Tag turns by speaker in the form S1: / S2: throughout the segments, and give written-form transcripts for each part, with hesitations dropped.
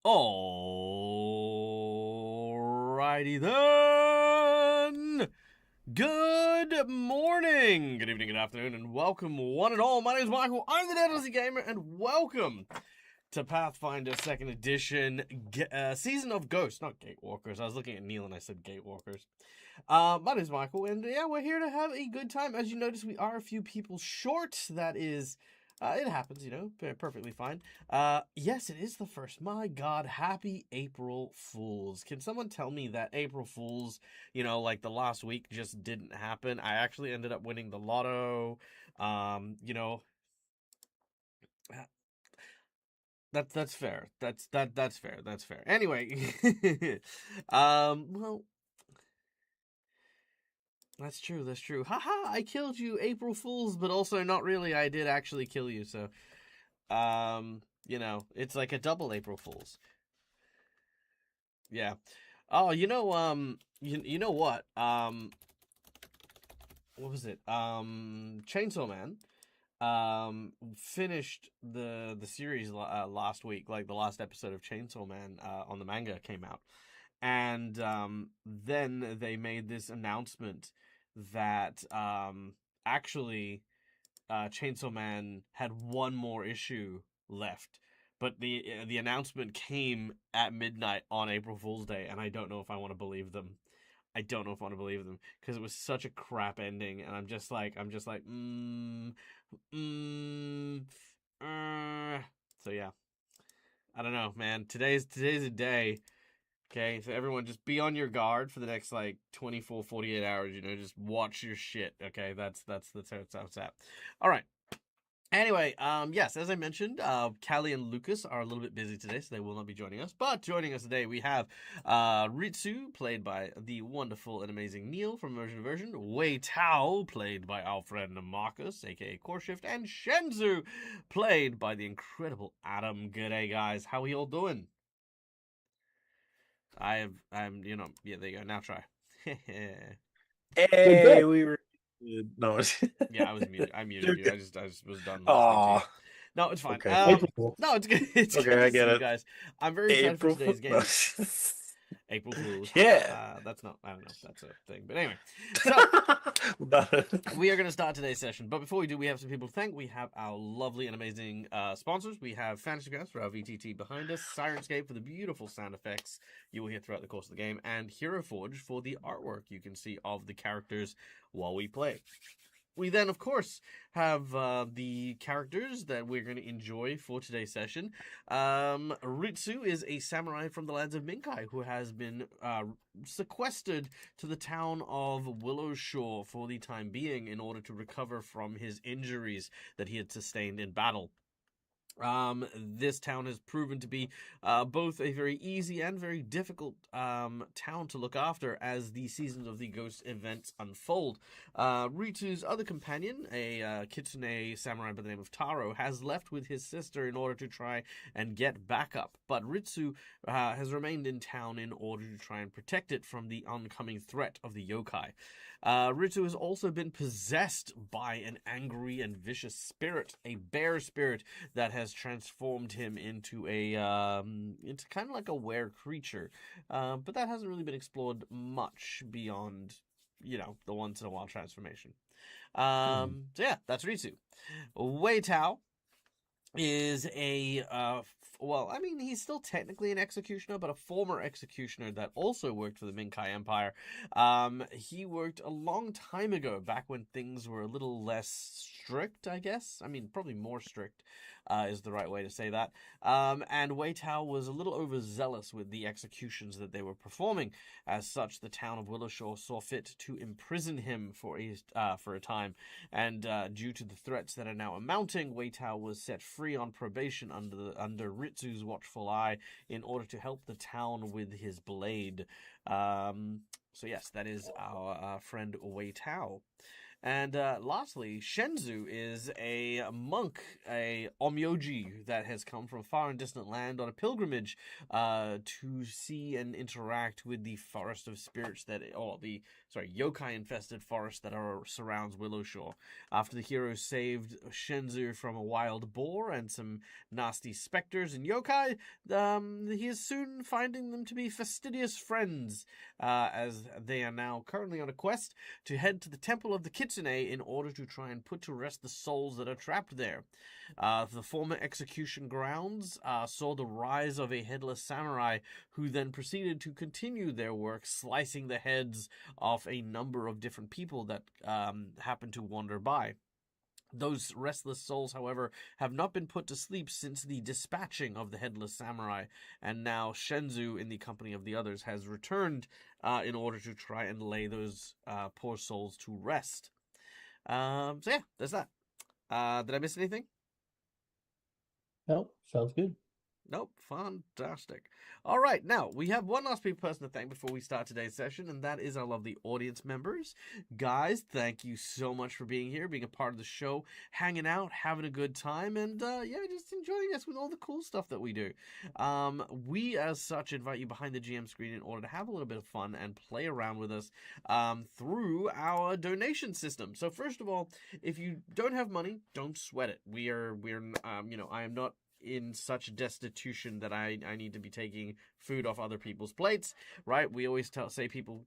S1: Alrighty then. Good morning, good evening, good afternoon, and welcome one and all. My name is Michael. I'm the Deadly Gamer, and welcome to Pathfinder 2nd Edition, Season of Ghosts, not Gatewalkers. I was looking at Neil and I said Gatewalkers. My name is Michael, and yeah, we're here to have a good time. As you notice, we are a few people short. That is, it happens, perfectly fine. Yes, it is the first. My God, happy April Fools. Can someone tell me that April Fools, like the last week just didn't happen? I actually ended up winning the lotto. Um, you know, that's fair. That's fair. That's fair. Anyway, well, that's true. That's true. Haha, I killed you, April Fools, but also not really. I did actually kill you, so it's like a double April Fools. Yeah. Oh, you know what? What was it? Chainsaw Man finished the series last week, like the last episode of Chainsaw Man on the manga came out. And then they made this announcement that actually Chainsaw Man had one more issue left. But the announcement came at midnight on April Fool's Day, and I don't know if I want to believe them. I don't know if I want to believe them because it was such a crap ending, and I'm just like, mm, So yeah, I don't know, man. Today's a day. Okay, so everyone just be on your guard for the next like 24, 48 hours, just watch your shit. Okay, that's how it's at. All right. Anyway, yes, as I mentioned, Callie and Lucas are a little bit busy today, so they will not be joining us. But joining us today, we have Ritsu, played by the wonderful and amazing Neil from Immersion to Version, Wei Tao, played by Alfred Marcus, aka Coreshift, and Shenzu, played by the incredible Adam. G'day, guys. How are you all doing? Yeah, there you go. Now try.
S2: Good,
S3: Hey,
S2: good.
S3: we were no.
S1: Yeah, I was muted. I muted you.
S3: Okay.
S1: I just was done listening to you.
S3: Aw,
S1: No, it's fine.
S3: okay.
S2: April Fool.
S1: No, it's good. It's good
S3: Okay, I
S1: to
S3: get
S1: see you
S3: it.
S1: guys. I'm very excited for
S3: April
S1: today's
S3: Fool. No.
S1: game. April Fools. Ha ha
S3: Yeah.
S1: ha. That's not. I don't know if that's a thing. But anyway, so
S3: No.
S1: we are going to start today's session. But before we do, we have some people to thank. We have our lovely and amazing sponsors. We have Fantasy Grounds for our VTT behind us, Sirenscape for the beautiful sound effects you will hear throughout the course of the game, and Hero Forge for the artwork you can see of the characters while we play. We then, of course, have the characters that we're going to enjoy for today's session. Ritsu is a samurai from the lands of Minkai who has been sequestered to the town of Willow Shore for the time being in order to recover from his injuries that he had sustained in battle. This town has proven to be both a very easy and very difficult town to look after as the seasons of the Ghost events unfold. Ritsu's other companion, a kitsune samurai by the name of Taro, has left with his sister in order to try and get backup, but Ritsu has remained in town in order to try and protect it from the oncoming threat of the yokai. Ritsu has also been possessed by an angry and vicious spirit, a bear spirit that has transformed him into into kind of like a were creature, but that hasn't really been explored much beyond, the once in a while transformation. So yeah, that's Ritsu. Wei Tao is he's still technically an executioner, but a former executioner that also worked for the Minkai Empire. He worked a long time ago, back when things were a little less strict, I guess. I mean, probably more strict is the right way to say that. And Wei Tao was a little overzealous with the executions that they were performing. As such, the town of Willowshore saw fit to imprison him for a time. And due to the threats that are now mounting, Wei Tao was set free on probation under Ritsu's watchful eye in order to help the town with his blade. So yes, that is our friend Wei Tao. And lastly, Shenzu is a monk, a omyoji that has come from far and distant land on a pilgrimage to see and interact with the forest of spirits or the yokai-infested forest that surrounds Willowshore. After the heroes saved Shenzu from a wild boar and some nasty specters and yokai, he is soon finding them to be fastidious friends, as they are now currently on a quest to head to the Temple of the Kitsune in order to try and put to rest the souls that are trapped there. The former execution grounds saw the rise of a headless samurai who then proceeded to continue their work, slicing the heads off a number of different people that happened to wander by. Those restless souls, however, have not been put to sleep since the dispatching of the headless samurai, and now Shenzu, in the company of the others, has returned in order to try and lay those poor souls to rest. So yeah, there's that. Did I miss anything?
S2: Nope, sounds good.
S1: Nope, fantastic. All right, now we have one last person to thank before we start today's session, and that is our lovely audience members. Guys, thank you so much for being here, being a part of the show, hanging out, having a good time, and just enjoying us with all the cool stuff that we do. We, as such, invite you behind the GM screen in order to have a little bit of fun and play around with us through our donation system. So first of all, if you don't have money, don't sweat it. I am not in such destitution that I need to be taking food off other people's plates, right? We always tell people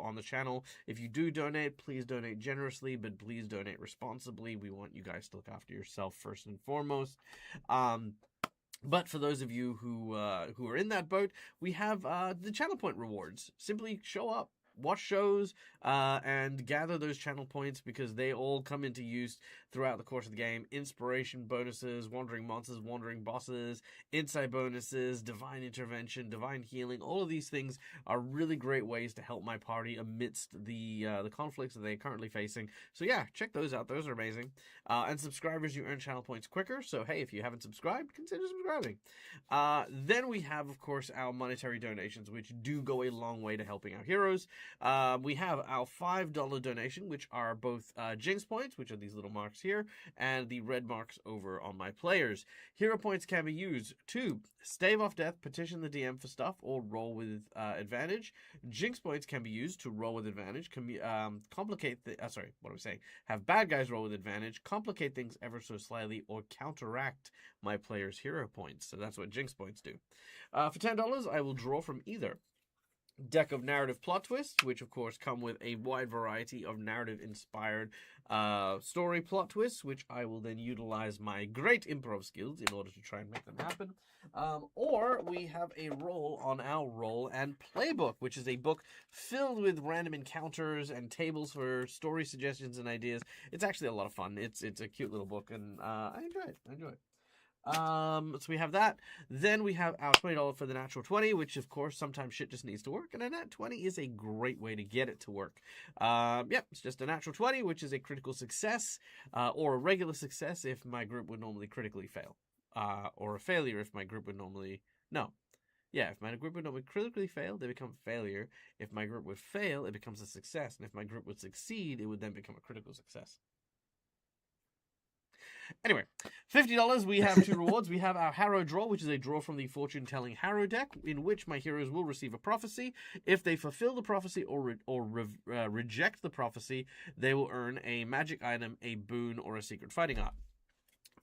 S1: on the channel, if you do donate, please donate generously, but please donate responsibly. We want you guys to look after yourself first and foremost. But for those of you who are in that boat, we have the channel point rewards. Simply show up, watch shows, and gather those channel points because they all come into use throughout the course of the game. Inspiration bonuses, wandering monsters, wandering bosses, insight bonuses, divine intervention, divine healing. All of these things are really great ways to help my party amidst the conflicts that they're currently facing. So yeah, check those out. Those are amazing. And subscribers, you earn channel points quicker. So hey, if you haven't subscribed, consider subscribing. Then we have, of course, our monetary donations, which do go a long way to helping our heroes. We have our $5 donation, which are both Jinx points, which are these little marks here, and the red marks over on my players. Hero points can be used to stave off death, petition the DM for stuff, or roll with advantage. Jinx points can be used to roll with advantage, have bad guys roll with advantage, complicate things ever so slightly, or counteract my players' hero points. So that's what Jinx points do. For $10, I will draw from either deck of narrative plot twists, which of course come with a wide variety of narrative inspired story plot twists, which I will then utilize my great improv skills in order to try and make them happen. Or we have a roll on our roll and playbook, which is a book filled with random encounters and tables for story suggestions and ideas. It's actually a lot of fun. It's a cute little book, and I enjoy it. So we have that. Then we have our $20 for the natural 20, which of course sometimes shit just needs to work, and a nat 20 is a great way to get it to work. It's just a natural 20, which is a critical success, or a regular success if my group would normally critically fail, or a failure if my group would normally if my group would normally critically fail, they become a failure. If my group would fail, it becomes a success, and if my group would succeed, it would then become a critical success. Anyway, $50, we have two rewards. We have our Harrow Draw, which is a draw from the Fortune-Telling Harrow deck, in which my heroes will receive a prophecy. If they fulfill the prophecy or reject the prophecy, they will earn a magic item, a boon, or a secret fighting art.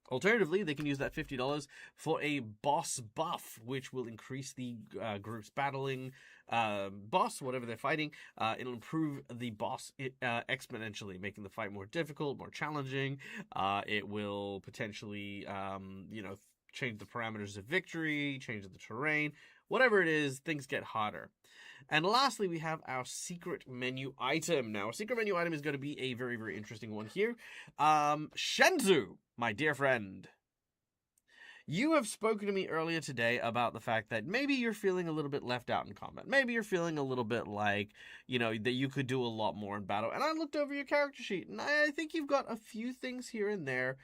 S1: Alternatively, they can use that $50 for a boss buff, which will increase the group's battling boss, whatever they're fighting. It'll improve the boss exponentially, making the fight more difficult, more challenging. It will potentially, change the parameters of victory, change the terrain. Whatever it is, things get harder. And lastly, we have our secret menu item. Now, a secret menu item is going to be a very, very interesting one here. Shenzu, my dear friend. You have spoken to me earlier today about the fact that maybe you're feeling a little bit left out in combat. Maybe you're feeling a little bit like, that you could do a lot more in battle. And I looked over your character sheet, and I think you've got a few things here and there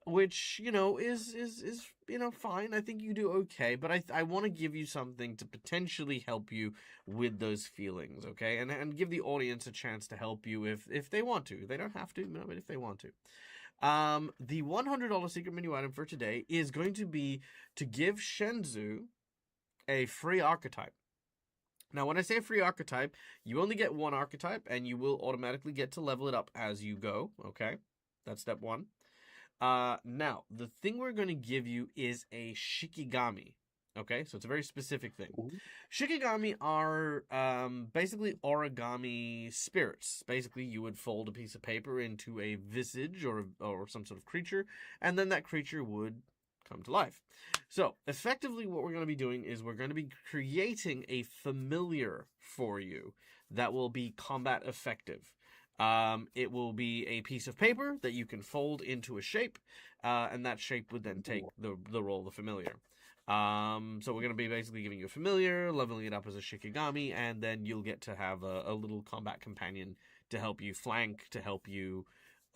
S1: which, is fine. I think you do okay, but I want to give you something to potentially help you with those feelings, okay? And give the audience a chance to help you if they want to. They don't have to, but if they want to. The $100 secret menu item for today is going to be to give Shenzu a free archetype. Now, when I say free archetype, you only get one archetype, and you will automatically get to level it up as you go. Okay, that's step one. Now, the thing we're going to give you is a Shikigami. Okay, so it's a very specific thing.
S3: Ooh.
S1: Shikigami are basically origami spirits. Basically, you would fold a piece of paper into a visage or some sort of creature, and then that creature would come to life. So, effectively, what we're going to be doing is we're going to be creating a familiar for you that will be combat effective. It will be a piece of paper that you can fold into a shape, and that shape would then take the role of the familiar. So we're going to be basically giving you a familiar, leveling it up as a Shikigami, and then you'll get to have a little combat companion to help you flank, to help you,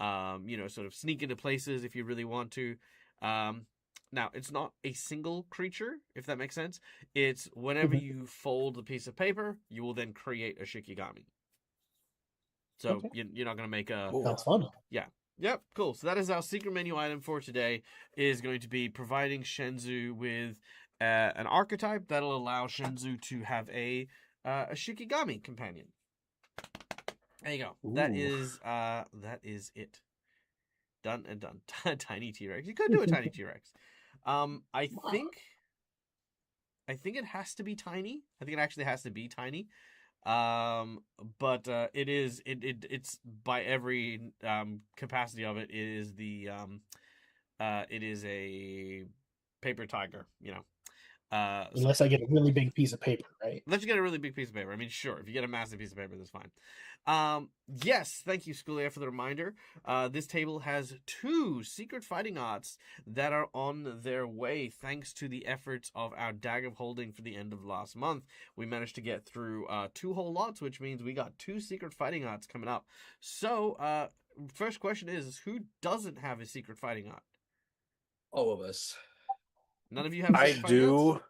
S1: sort of sneak into places if you really want to. Now, it's not a single creature, if that makes sense. It's whenever you fold the piece of paper, you will then create a Shikigami. So you're not going to make a...
S2: Sounds fun.
S1: Yeah. Yep, cool. So that is our secret menu item for today, is going to be providing Shenzu with an archetype that'll allow Shenzu to have a Shikigami companion. There you go.
S3: Ooh.
S1: That is it. Done and done. Tiny T-Rex. You could do a tiny T-Rex. I think it has to be tiny. I think it actually has to be tiny. But it's by every capacity of it is it is a paper tiger,
S2: Unless I get a really big piece of paper, right?
S1: Unless you get a really big piece of paper. I mean, sure, if you get a massive piece of paper, that's fine. Yes, thank you, Schoolia, for the reminder. This table has 2 secret fighting arts that are on their way, thanks to the efforts of our Dag of Holding for the end of last month. We managed to get through 2 whole lots, which means we got 2 secret fighting arts coming up. So, first question is, who doesn't have a secret fighting art?
S4: All of us.
S1: None of you have
S3: I
S1: secret fighting arts?
S3: do.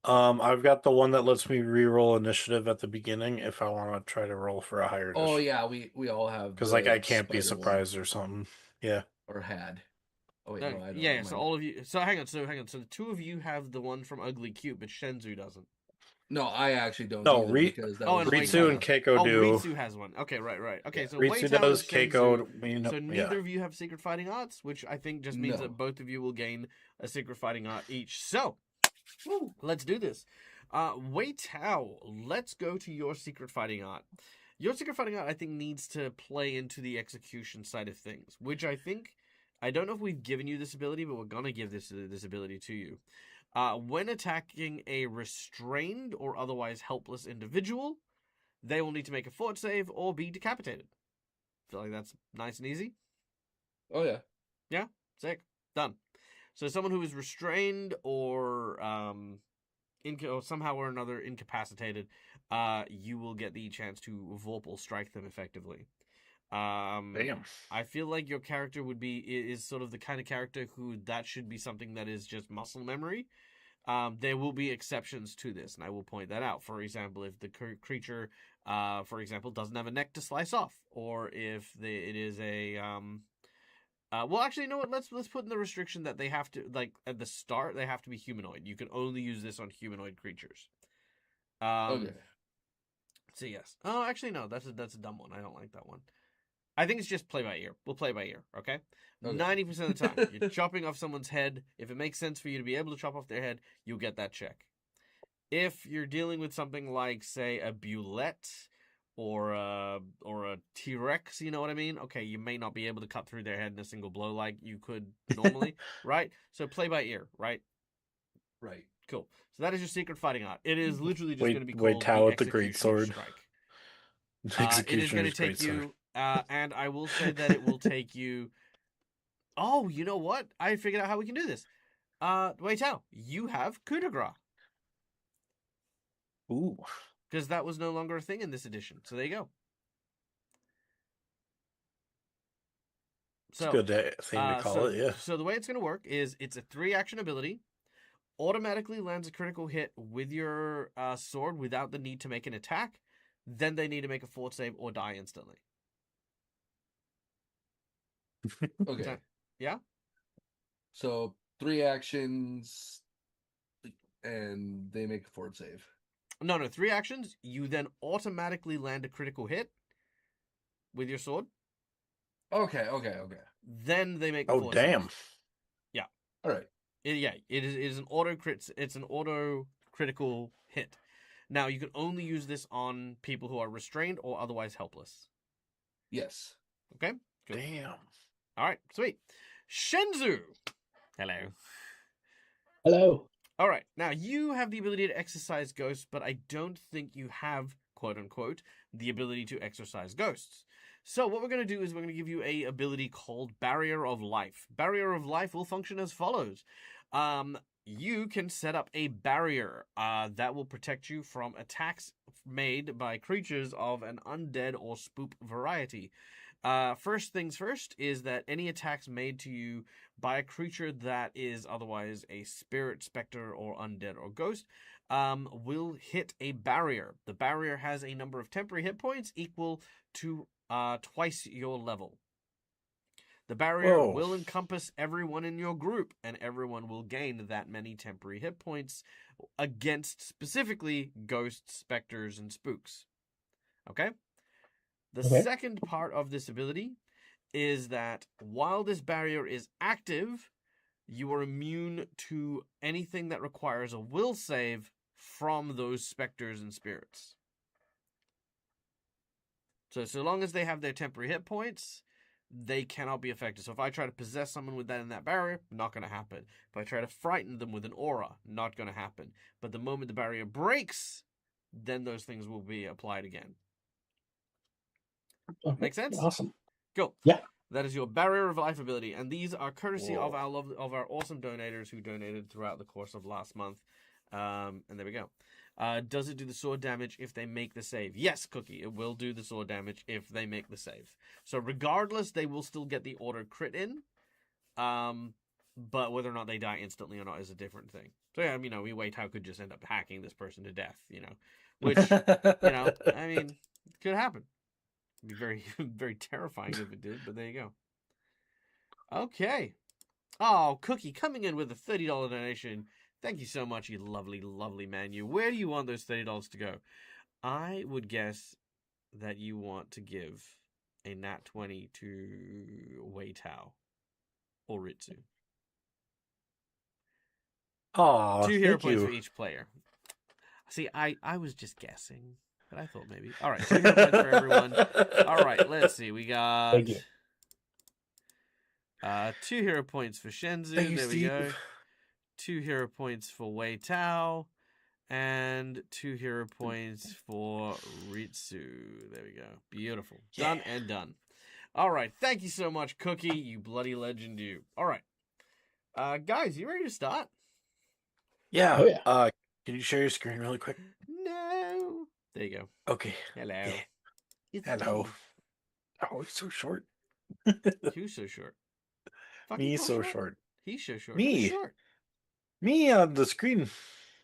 S3: I've got the one that lets me re-roll initiative at the beginning if I want to try to roll for a higher.
S4: Oh yeah, we all have.
S3: Because like I can't be
S4: spider one.
S3: surprised or something. Yeah.
S4: Or had. Oh wait,
S1: No,
S4: no, I don't.
S1: yeah, so all of you. So hang on. So the 2 of you have the one from Ugly Cute, but Shenzu doesn't.
S4: No, I actually don't.
S3: No,
S4: either because that
S1: and
S3: Ritsu and Keiko do.
S1: Ritsu has one. Okay, right. Okay, so
S3: Ritsu
S1: Weitao
S3: does,
S1: and Shenzu.
S3: Keiko.
S1: So neither of you have secret fighting arts, which I think just means that both of you will gain a secret fighting art each. So, let's do this. Weitao, let's go to your secret fighting art. Your secret fighting art, I think, needs to play into the execution side of things, which I don't know if we've given you this ability, but we're gonna give this ability to you. When attacking a restrained or otherwise helpless individual, they will need to make a fort save or be decapitated. Feel like that's nice and easy?
S4: Oh yeah.
S1: Yeah? Sick. Done. So someone who is restrained or somehow or another incapacitated, you will get the chance to Vorpal strike them effectively.
S3: Damn.
S1: I feel like your character is sort of the kind of character who that should be something that is just muscle memory. There will be exceptions to this, and I will point that out. For example, if the creature, doesn't have a neck to slice off, or if it is a well, actually, you know what? Let's put in the restriction that they have to, like, at the start, they have to be humanoid. You can only use this on humanoid creatures.
S4: Okay.
S1: So yes. Oh, actually, no. That's a dumb one. I don't like that one. I think it's just play by ear. We'll play by ear, okay? 90% of the time, you're chopping off someone's head. If it makes sense for you to be able to chop off their head, you'll get that check. If you're dealing with something like, say, a Bulette or a T-Rex, you know what I mean? Okay, you may not be able to cut through their head in a single blow like you could normally, right? So play by ear, right?
S4: Right.
S1: Cool. So that is your secret fighting art. It is literally just going to be called
S3: Weitao with the
S1: Execution
S3: great sword.
S1: Strike. It is going to take you, and I will say that it will take you. Oh, you know what? I figured out how we can do this. Weitao, you have coup de grace.
S3: Ooh.
S1: Because that was no longer a thing in this edition. So there you go.
S3: It's a good thing to call it, yeah.
S1: So the way it's going to work is it's a 3-action ability. Automatically lands a critical hit with your sword without the need to make an attack. Then they need to make a fort save or die instantly.
S4: Okay.
S1: Yeah?
S4: So 3 actions, and they make a fort save.
S1: No, 3 actions. You then automatically land a critical hit with your sword.
S4: Okay.
S1: Then they make the
S3: Oh,
S1: force
S3: damn.
S1: save. Yeah.
S4: All right.
S1: It is an auto crit. It's an auto critical hit. Now you can only use this on people who are restrained or otherwise helpless.
S4: Yes.
S1: Okay. Good.
S3: Damn.
S1: All right. Sweet. Shenzu. Hello.
S2: Hello.
S1: All right. Now you have the ability to exercise ghosts, but I don't think you have, quote unquote, the ability to exercise ghosts. So what we're going to do is we're going to give you a ability called Barrier of Life. Barrier of Life will function as follows. You can set up a barrier that will protect you from attacks made by creatures of an undead or spook variety. First things first is that any attacks made to you by a creature that is otherwise a spirit, specter, or undead or ghost will hit a barrier. The barrier has a number of temporary hit points equal to twice your level. The barrier will encompass everyone in your group, and everyone will gain that many temporary hit points against specifically ghosts, specters, and spooks. Okay? The second part of this ability is that while this barrier is active, you are immune to anything that requires a will save from those specters and spirits. So long as they have their temporary hit points, they cannot be affected. So if I try to possess someone with that in that barrier, not going to happen. If I try to frighten them with an aura, not going to happen. But the moment the barrier breaks, then those things will be applied again.
S2: Okay.
S1: Make sense?
S2: Awesome.
S1: Cool.
S2: Yeah.
S1: That is your Barrier of Life ability, and these are courtesy of our awesome donators who donated throughout the course of last month. And there we go. Does it do the sword damage if they make the save? Yes, Cookie, it will do the sword damage if they make the save. So regardless, they will still get the auto crit in. But whether or not they die instantly or not is a different thing. So yeah, we Wei Tao could just end up hacking this person to death, which, I mean, could happen. It'd be very, very terrifying if it did, but there you go. Okay. Oh, Cookie coming in with a $30 donation. Thank you so much, you lovely, lovely man. Where do you want those $30 to go? I would guess that you want to give a nat 20 to Wei Tao or Ritsu.
S3: Oh,
S1: 2 hero points for each player. See, I was just guessing, but I thought maybe. All right, 2 hero points for everyone. All right, let's see. We got
S2: Thank you.
S1: 2 hero points for Shenzu.
S3: Thank you,
S1: there we
S3: Steve.
S1: go. 2 hero points for Wei Tao. And 2 hero points for Ritsu. There we go. Beautiful.
S3: Yeah.
S1: Done and done. All right. Thank you so much, Cookie. You bloody legend, you. All right. Guys, you ready to start?
S3: Yeah.
S2: Oh, yeah.
S3: Can you share your screen really quick?
S1: No. There you go.
S3: Okay.
S1: Hello.
S3: Yeah.
S1: It's
S3: Hello.
S1: Steve.
S3: Oh, he's so short.
S1: Who's so short?
S3: Me
S1: Fucking
S3: so short.
S1: He's so short.
S3: Me.
S1: Who's short?
S3: Me on the screen.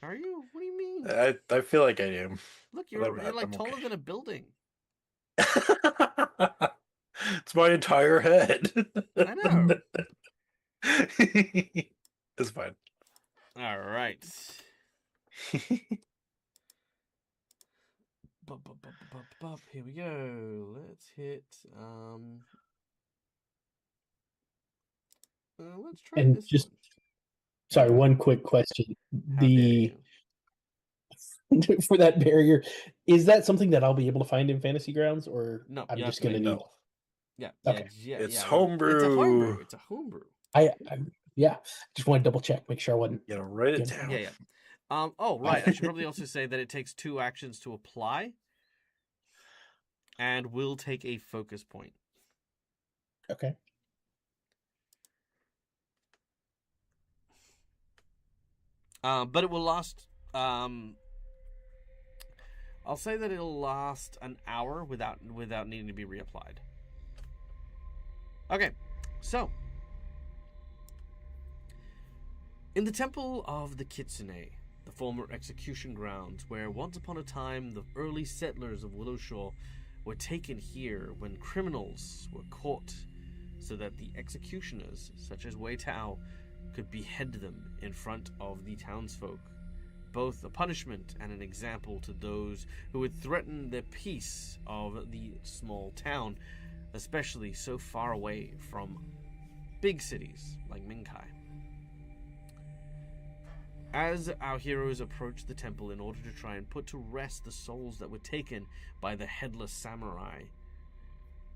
S1: Are you? What do you mean?
S3: I feel like I am.
S1: Look,
S3: but
S1: you're
S3: I'm
S1: like taller
S3: okay.
S1: than a building.
S3: It's my entire head.
S1: I know.
S3: It's fine.
S1: All right. Here we go. Let's hit. Let's try
S2: And
S1: this
S2: just
S1: one.
S2: sorry, one quick question.
S1: How dare you.
S2: For that barrier, is that something that I'll be able to find in Fantasy Grounds, or
S1: No,
S2: I'm
S1: you have
S2: just
S1: to
S2: gonna
S1: make
S2: need?
S3: No.
S1: Yeah.
S2: Okay.
S1: Yeah.
S3: It's
S1: It's a
S3: homebrew.
S1: homebrew. It's a homebrew.
S2: I just want to double check, make sure I wasn't.
S3: You gotta write it
S2: Yeah.
S3: down.
S1: Yeah. Oh, right. I should probably also say that it takes 2 actions to apply, and will take a focus point.
S2: Okay.
S1: But it will last. I'll say that it'll last an hour without needing to be reapplied. Okay, so in the Temple of the Kitsune, the former execution grounds, where once upon a time the early settlers of Willowshore were taken here when criminals were caught, so that the executioners, such as Wei Tao, could behead them in front of the townsfolk both a punishment and an example to those who would threaten the peace of the small town, especially so far away from big cities like Minkai. As our heroes approach the temple in order to try and put to rest the souls that were taken by the headless samurai,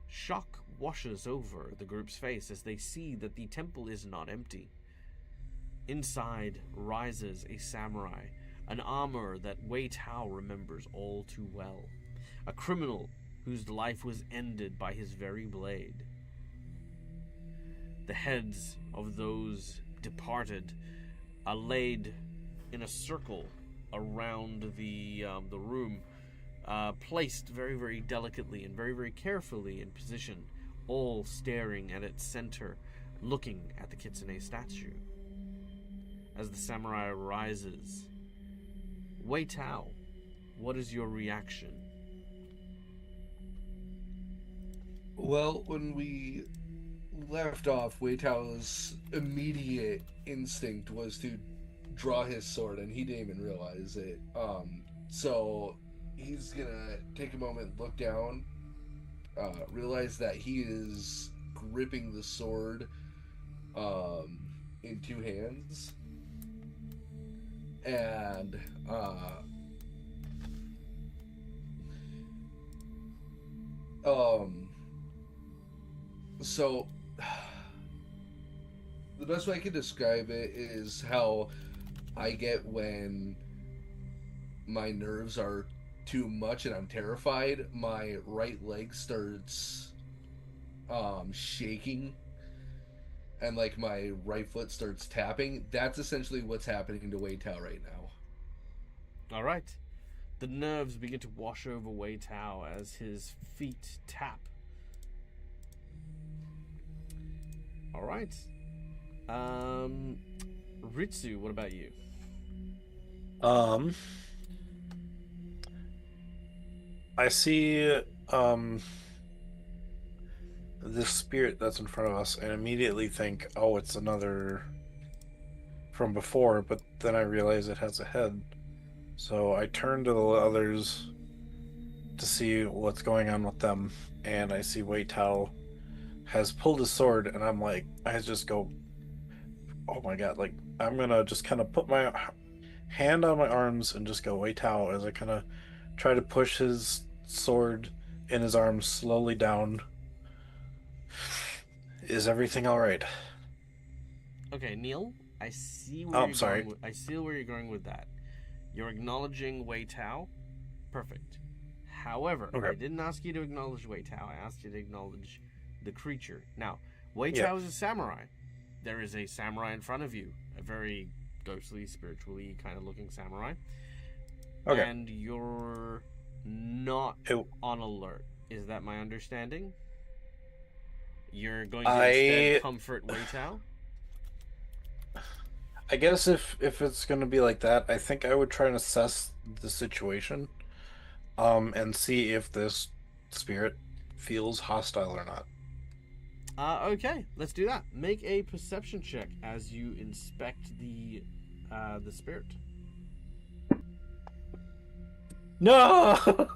S1: shock washes over the group's face as they see that the temple is not empty. Inside rises a samurai, an armor that Wei Tao remembers all too well, a criminal whose life was ended by his very blade. The heads of those departed are laid in a circle around the room, placed very, very delicately and very, very carefully in position, all staring at its center, looking at the Kitsune statue. As the samurai rises, Wei Tao, what is your reaction?
S4: Well, when we left off, Wei Tao's immediate instinct was to draw his sword, and he didn't even realize it. So he's gonna take a moment, look down, realize that he is gripping the sword in two hands, and so the best way I can describe it is how I get when my nerves are too much and I'm terrified. My right leg starts shaking, and like my right foot starts tapping. That's essentially what's happening to Wei Tao right now.
S1: All right. The nerves begin to wash over Wei Tao as his feet tap. All right. Ritsu, what about you?
S3: I see this spirit that's in front of us and immediately think, oh, it's another from before, but then I realize it has a head. So I turn to the others to see what's going on with them, and I see Wei Tao has pulled his sword, and I'm like, I just go, oh my god, like, I'm gonna just kind of put my hand on my arms and just go, Wei Tao, as I kind of try to push his sword in his arms slowly down. Is everything all right?
S1: Okay, Neil, I see where you're
S3: sorry.
S1: going with, I see where you're going with that. You're acknowledging Wei Tao. Perfect. However,
S3: Okay.
S1: I didn't ask you to acknowledge Wei Tao. I asked you to acknowledge the creature. Now, Wei Tao is a samurai. There is a samurai in front of you, a very ghostly, spiritually kind of looking samurai.
S3: Okay.
S1: And you're not on alert. Is that my understanding? You're going to instead comfort Wei Tao?
S3: I guess if it's going to be like that, I think I would try and assess the situation, and see if this spirit feels hostile or not.
S1: Okay, let's do that. Make a perception check as you inspect the spirit.
S3: No!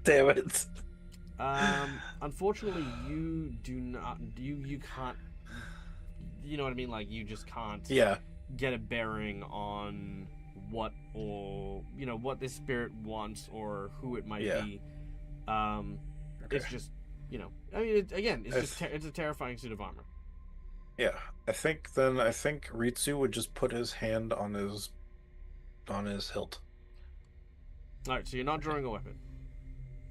S3: Damn it.
S1: Unfortunately, you do not. You can't. You know what I mean? Like, you just can't.
S3: Yeah.
S1: Get a bearing on what what this spirit wants or who it might be.
S3: Okay.
S1: It's just, I mean, it's a terrifying suit of armor.
S3: Yeah, I think Ritsu would just put his hand on his hilt.
S1: All right, so you're not drawing a weapon.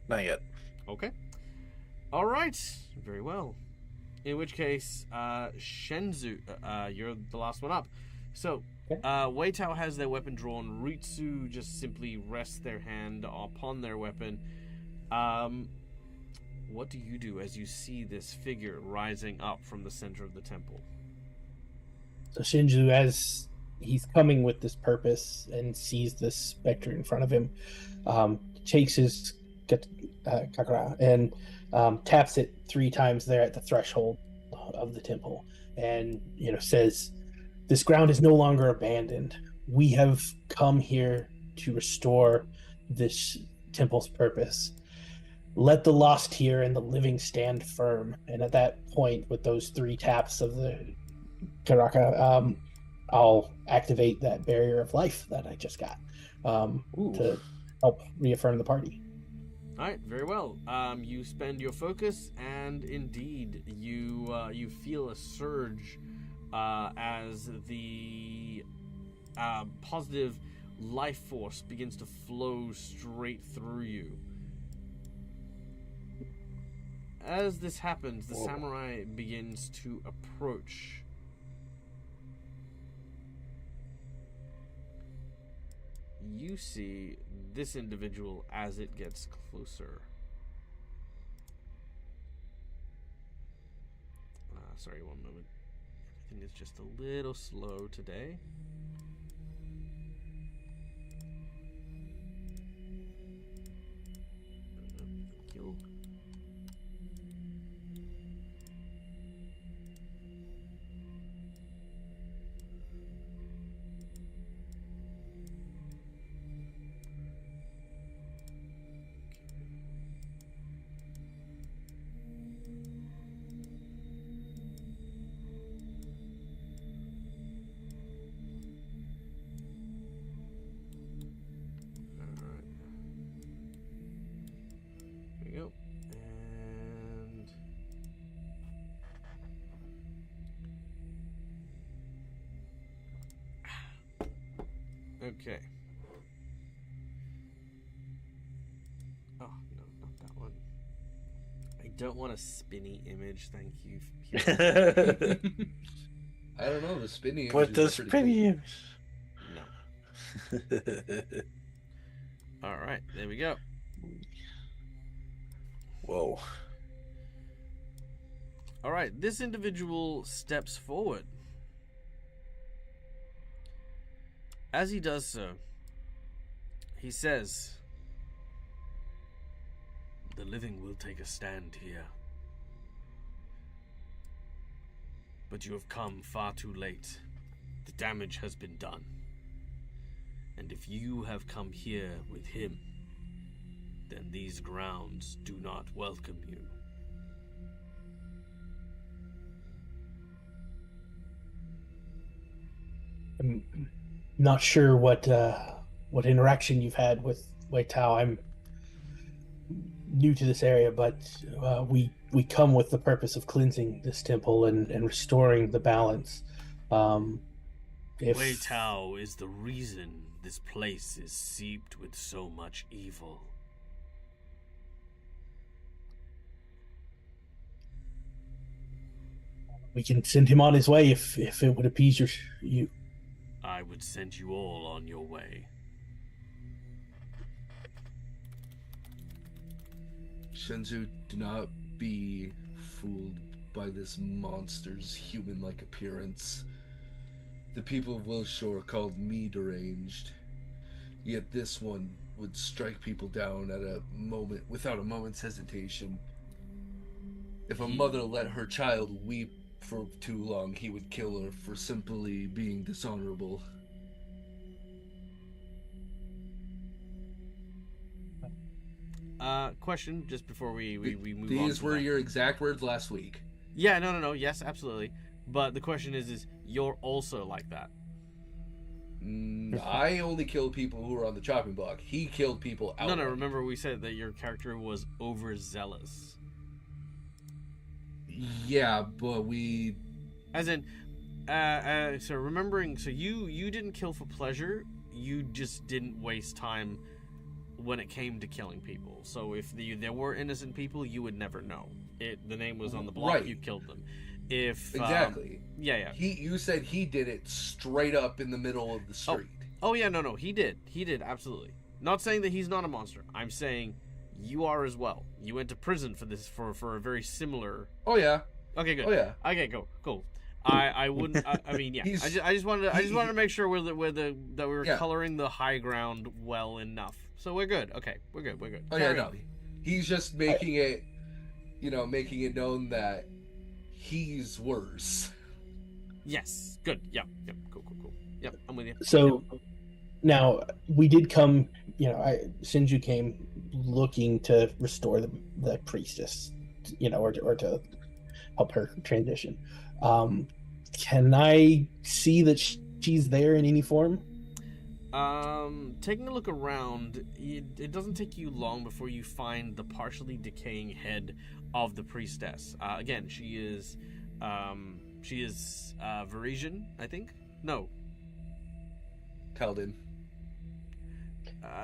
S3: Not yet.
S1: Okay. All right. Very well. In which case, Shenzu, you're the last one up. So, Wei Tao has their weapon drawn. Ritsu just simply rests their hand upon their weapon. What do you do as you see this figure rising up from the center of the temple?
S2: So Shinju, as he's coming with this purpose and sees this specter in front of him, takes his kakara and taps it 3 times there at the threshold of the temple, and says, "This ground is no longer abandoned. we have come here to restore this temple's purpose. Let the lost hear and the living stand firm. And at that point, with those 3 taps of the Karaka, I'll activate that barrier of life that I just got to help reaffirm the party.
S1: All right, very well. You spend your focus, and indeed, you feel a surge as the positive life force begins to flow straight through you. As this happens, the samurai begins to approach. You see this individual as it gets closer. Sorry, one moment. Everything is just a little slow today. Thank you. Okay. Oh, no, not that one. I don't want a spinny image, thank you.
S4: I don't know, the spinny
S3: But
S4: image
S3: the
S4: is pretty
S3: spinny
S4: cool.
S3: image.
S1: No. Alright, there we go.
S3: Whoa.
S1: Alright, this individual steps forward. As he does so, he says, "The living will take a stand here. But you have come far too late. The damage has been done. And if you have come here with him, then these grounds do not welcome you."
S2: I'm not sure what interaction you've had with Wei Tao. I'm new to this area, but we come with the purpose of cleansing this temple and restoring the balance.
S1: Wei Tao is the reason this place is seeped with so much evil.
S2: We can send him on his way if it would appease you.
S1: I would send you all on your way.
S4: Shenzhou, do not be fooled by this monster's human-like appearance. The people of Wilshore called me deranged, yet this one would strike people down at a moment without a moment's hesitation. If a mother let her child weep for too long, he would kill her for simply being dishonorable.
S1: Question, just before we move on.
S4: These were your exact words last week.
S1: Yeah, no, yes, absolutely. But the question is you're also like that.
S4: I only kill people who are on the chopping block. He killed people outright.
S1: No, remember we said that your character was overzealous.
S4: Yeah, but we...
S1: As in, so remembering, so you didn't kill for pleasure, you just didn't waste time when it came to killing people. So if there were innocent people, you would never know. The name was on the block,
S4: right.
S1: You killed them. If
S4: Exactly.
S1: Yeah.
S4: You said he did it straight up in the middle of the street.
S1: Oh yeah, no, he did, absolutely. Not saying that he's not a monster. I'm saying you are as well. You went to prison for this for a very similar.
S4: Oh yeah.
S1: Okay, good.
S4: Oh yeah.
S1: Okay, cool. I wouldn't. I mean, yeah. I just wanted to make sure that we were coloring the high ground well enough. So we're good. Okay, we're good.
S4: Oh yeah, no. He's just making it, making it known that he's worse.
S1: Yes. Good. Yeah. Cool. Yep, I'm with you.
S2: So now we did come, Shinju came looking to restore the priestess, or to help her transition. Can I see that she's there in any form?
S1: Taking a look around, it doesn't take you long before you find the partially decaying head of the priestess. Again, she is Varisian, I think. No,
S4: Talden.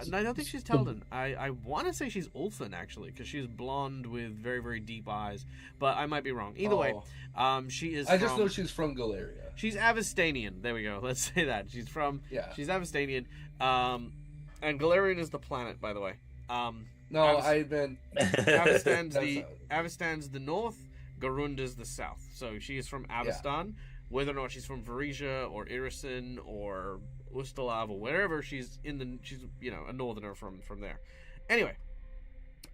S1: no, I don't think she's Talden. I want to say she's Ulfin, actually, because she's blonde with very, very deep eyes. But I might be wrong. Either way, she is.
S4: I just know she's from Galeria.
S1: She's Avestanian. There we go. Let's say that. She's Avestanian. And Galarian is the planet, by the way.
S4: No, I meant
S1: Avestan's the north, Garunda's the south. So she is from Avestan. Yeah. Whether or not she's from Varisia or Irison or Ustalav or wherever, she's a northerner from there. Anyway,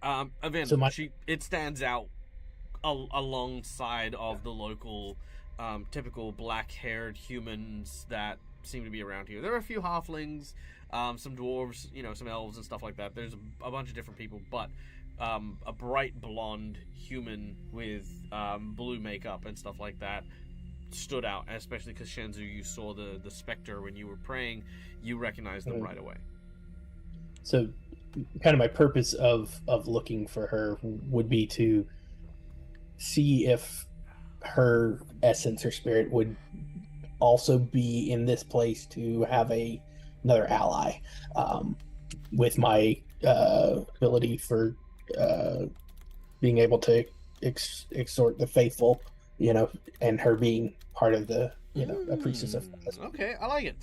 S1: Avin,
S2: so
S1: it stands out alongside of the local typical black-haired humans that seem to be around here. There are a few halflings, some dwarves, some elves and stuff like that. There's a bunch of different people, but a bright blonde human with blue makeup and stuff like that stood out, especially because Shenzu, you saw the specter when you were praying. You recognized them right away.
S2: So kind of my purpose of looking for her would be to see if her essence, her spirit, would also be in this place to have another ally, with my ability for being able to exhort the faithful, and her being part of the, a priestess of.
S1: Okay, I like it.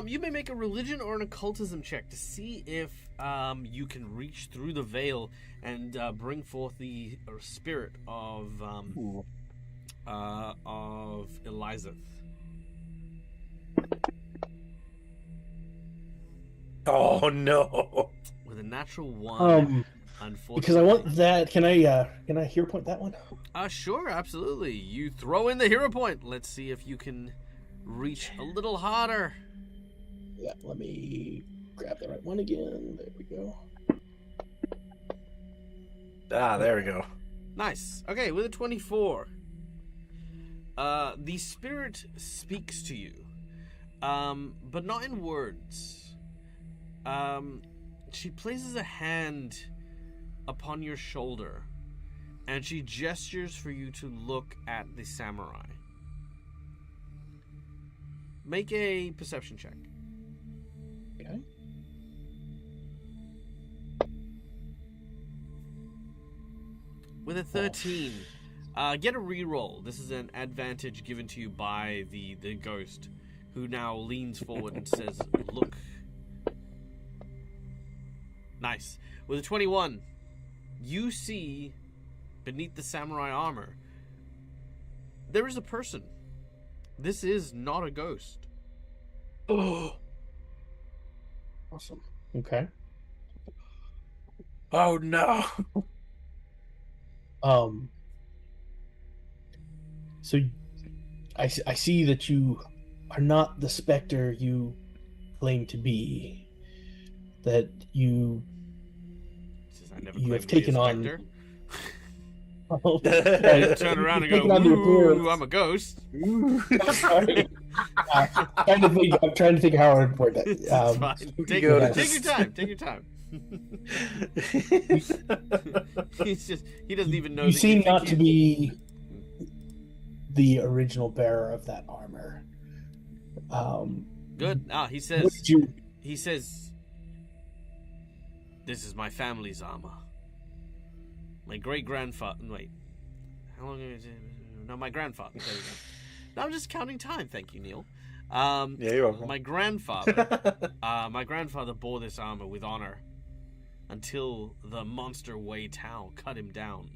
S1: You may make a religion or an occultism check to see if you can reach through the veil and bring forth the spirit of Elizeth.
S3: Oh no!
S1: With a natural 1, unfortunately.
S2: Because I want that. Can I hero point that one?
S1: Sure, absolutely. You throw in the hero point. Let's see if you can reach a little harder.
S2: Yeah, let me grab the right one again. There we go.
S3: There we go.
S1: Nice. Okay, with a 24. The spirit speaks to you, but not in words. She places a hand upon your shoulder, and she gestures for you to look at the samurai. Make a perception check.
S2: Okay.
S1: With a 13, get a reroll. This is an advantage given to you by the ghost, who now leans forward and says, "Look." Nice. With a 21, you see beneath the samurai armor, there is a person. This is not a ghost.
S3: Oh,
S2: Awesome. Okay.
S3: oh no!
S2: So I see that you are not the specter you claim to be. That you have taken on.
S1: Turn around and go, "Ooh, I'm a ghost."
S2: Sorry. I'm trying to think how I would word that.
S1: It's fine. Take your time. He doesn't even know.
S2: You seem not to be the original bearer of that armor.
S1: Good. He says, "This is my family's armor. My great-grandfather..." Wait. How long is it? No, my grandfather. There we go. No, I'm just counting time. Thank you, Neil.
S3: Yeah, you're welcome.
S1: My grandfather bore this armor with honor until the monster Wei Tao cut him down.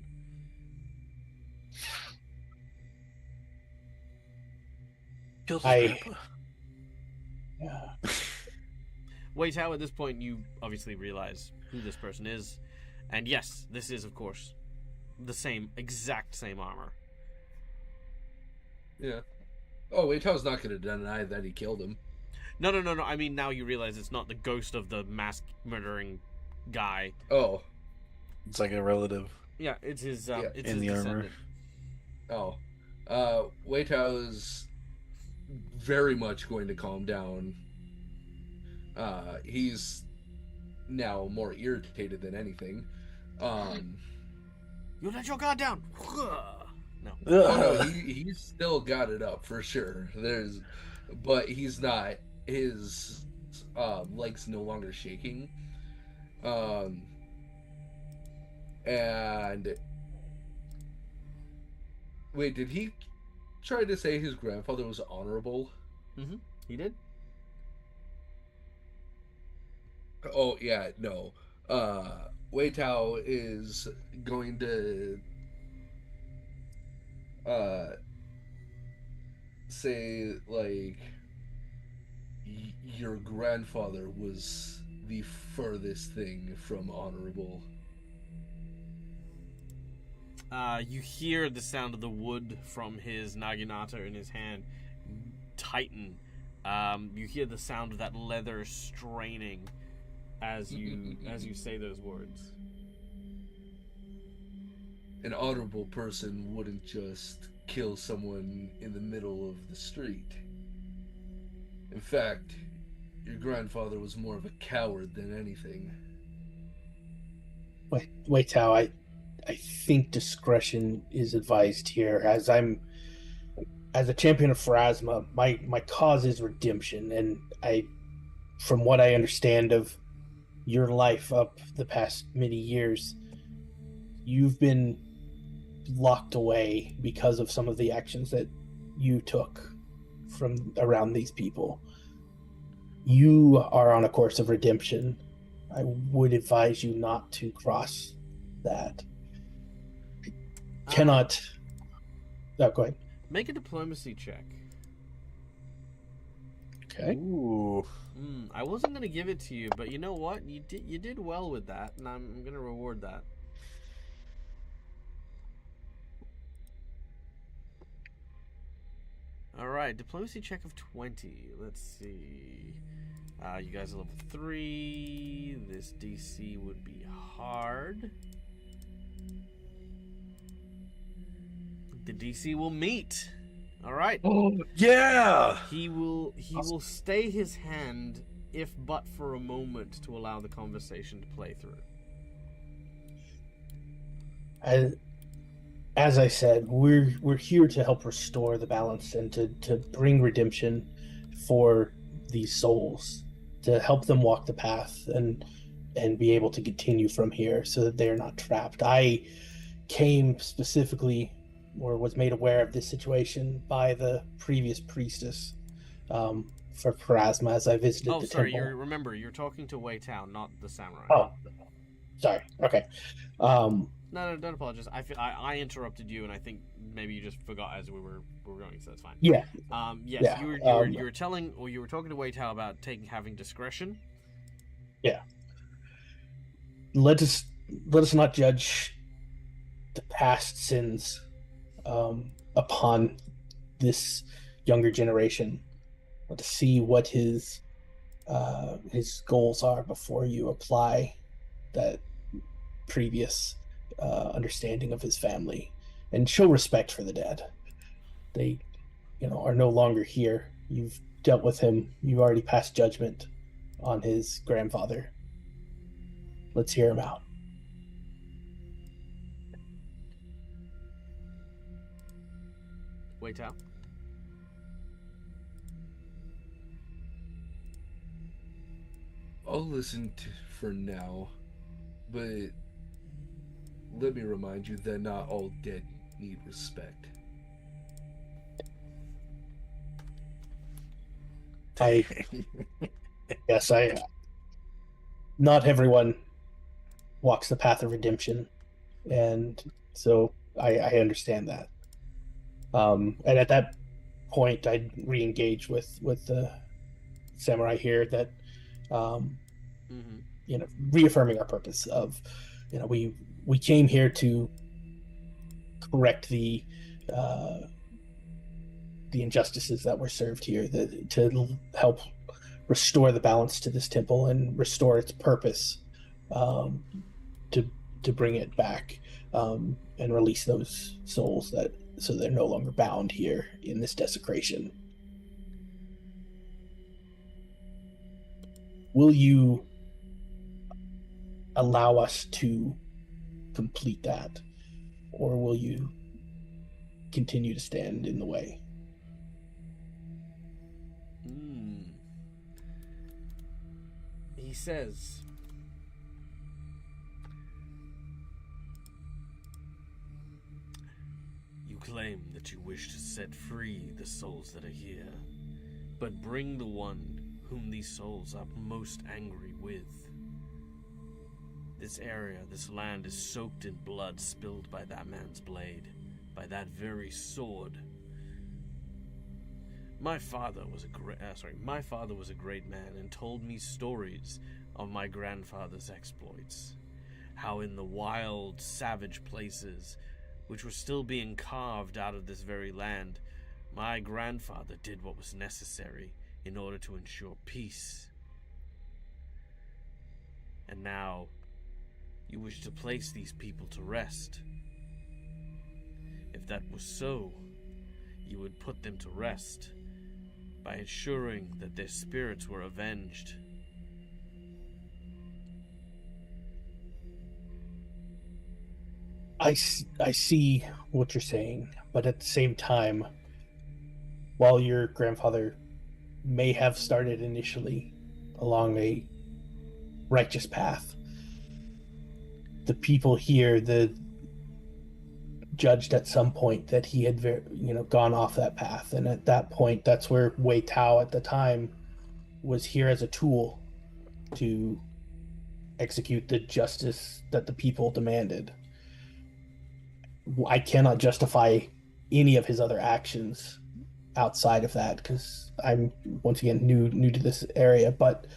S1: Wei Tao, at this point, you obviously realize who this person is. And yes, this is, of course, the exact same armor.
S4: Yeah. Oh, Wei Tao's not going to deny that he killed him.
S1: No. I mean, now you realize it's not the ghost of the mass murdering guy.
S4: Oh,
S3: It's like a relative.
S1: Yeah, it's his.
S4: Yeah.
S1: It's
S3: In
S1: his
S3: the armor.
S1: descendant.
S4: Wei Tao is very much going to calm down. He's now more irritated than anything.
S1: You let your guard down. No.
S4: Oh no, he's still got it up for sure. But he's not. His legs no longer shaking. And wait, did he try to say his grandfather was honorable?
S1: Mm-hmm. He did.
S4: Oh yeah, no. Wei Tao is going to say like your grandfather was the furthest thing from honorable.
S1: You hear the sound of the wood from his naginata in his hand tighten. You hear the sound of that leather straining as you say those words.
S4: An honorable person wouldn't just kill someone in the middle of the street. In fact, your grandfather was more of a coward than anything.
S2: Wait, Tao, I think discretion is advised here. As a champion of Pharasma, my cause is redemption, and from what I understand of your life up the past many years, you've been locked away because of some of the actions that you took from around these people. You are on a course of redemption. I would advise you not to cross that. Cannot. Oh, go ahead.
S1: Make a diplomacy check.
S2: Okay.
S3: Ooh.
S1: I wasn't gonna give it to you, but you know what? You did well with that, and I'm gonna reward that. All right, diplomacy check of 20. Let's see. You guys are level 3. This DC would be hard. The DC will meet. All right.
S3: Oh yeah.
S1: He will stay his hand, if but for a moment, to allow the conversation to play through.
S2: As I said, we're here to help restore the balance and to bring redemption for these souls, to help them walk the path and be able to continue from here so that they're not trapped. I came specifically, or was made aware of this situation by the previous priestess for Pharasma as I visited the temple.
S1: You're talking to Wei Tao, not the samurai.
S2: Oh, sorry. Okay.
S1: No, don't apologize. I interrupted you, and I think maybe you just forgot as we were going, so that's fine.
S2: Yeah.
S1: Yes,
S2: yeah.
S1: You were talking to Wei Tao about having discretion.
S2: Yeah. Let us not judge the past sins upon this younger generation. Let us see what his goals are before you apply that previous understanding of his family, and show respect for the dead. They, are no longer here. You've dealt with him. You already passed judgment on his grandfather. Let's hear him out.
S1: Wei Tao.
S4: I'll listen for now, but let me remind you that not all dead need respect.
S2: Not everyone walks the path of redemption, and so I understand that. And at that point, I'd re-engage with the samurai here that, reaffirming our purpose of, we came here to correct the injustices that were served here, to help restore the balance to this temple and restore its purpose, um, to bring it back, and release those souls so they're no longer bound here in this desecration. Will you allow us to complete that, or will you continue to stand in the way?
S1: He says, "You claim that you wish to set free the souls that are here, but bring the one whom these souls are most angry with. This area, this land is soaked in blood spilled by that man's blade, by that very sword. My father was a great man and told me stories of my grandfather's exploits. How in the wild, savage places, which were still being carved out of this very land, my grandfather did what was necessary in order to ensure peace. And now, you wish to place these people to rest. If that was so, you would put them to rest by ensuring that their spirits were avenged.
S2: I see what you're saying, but at the same time, while your grandfather may have started initially along a righteous path, the people here, judged at some point that he had gone off that path, and at that point, that's where Wei Tao at the time was here as a tool to execute the justice that the people demanded. I cannot justify any of his other actions outside of that, because I'm once again new to this area, but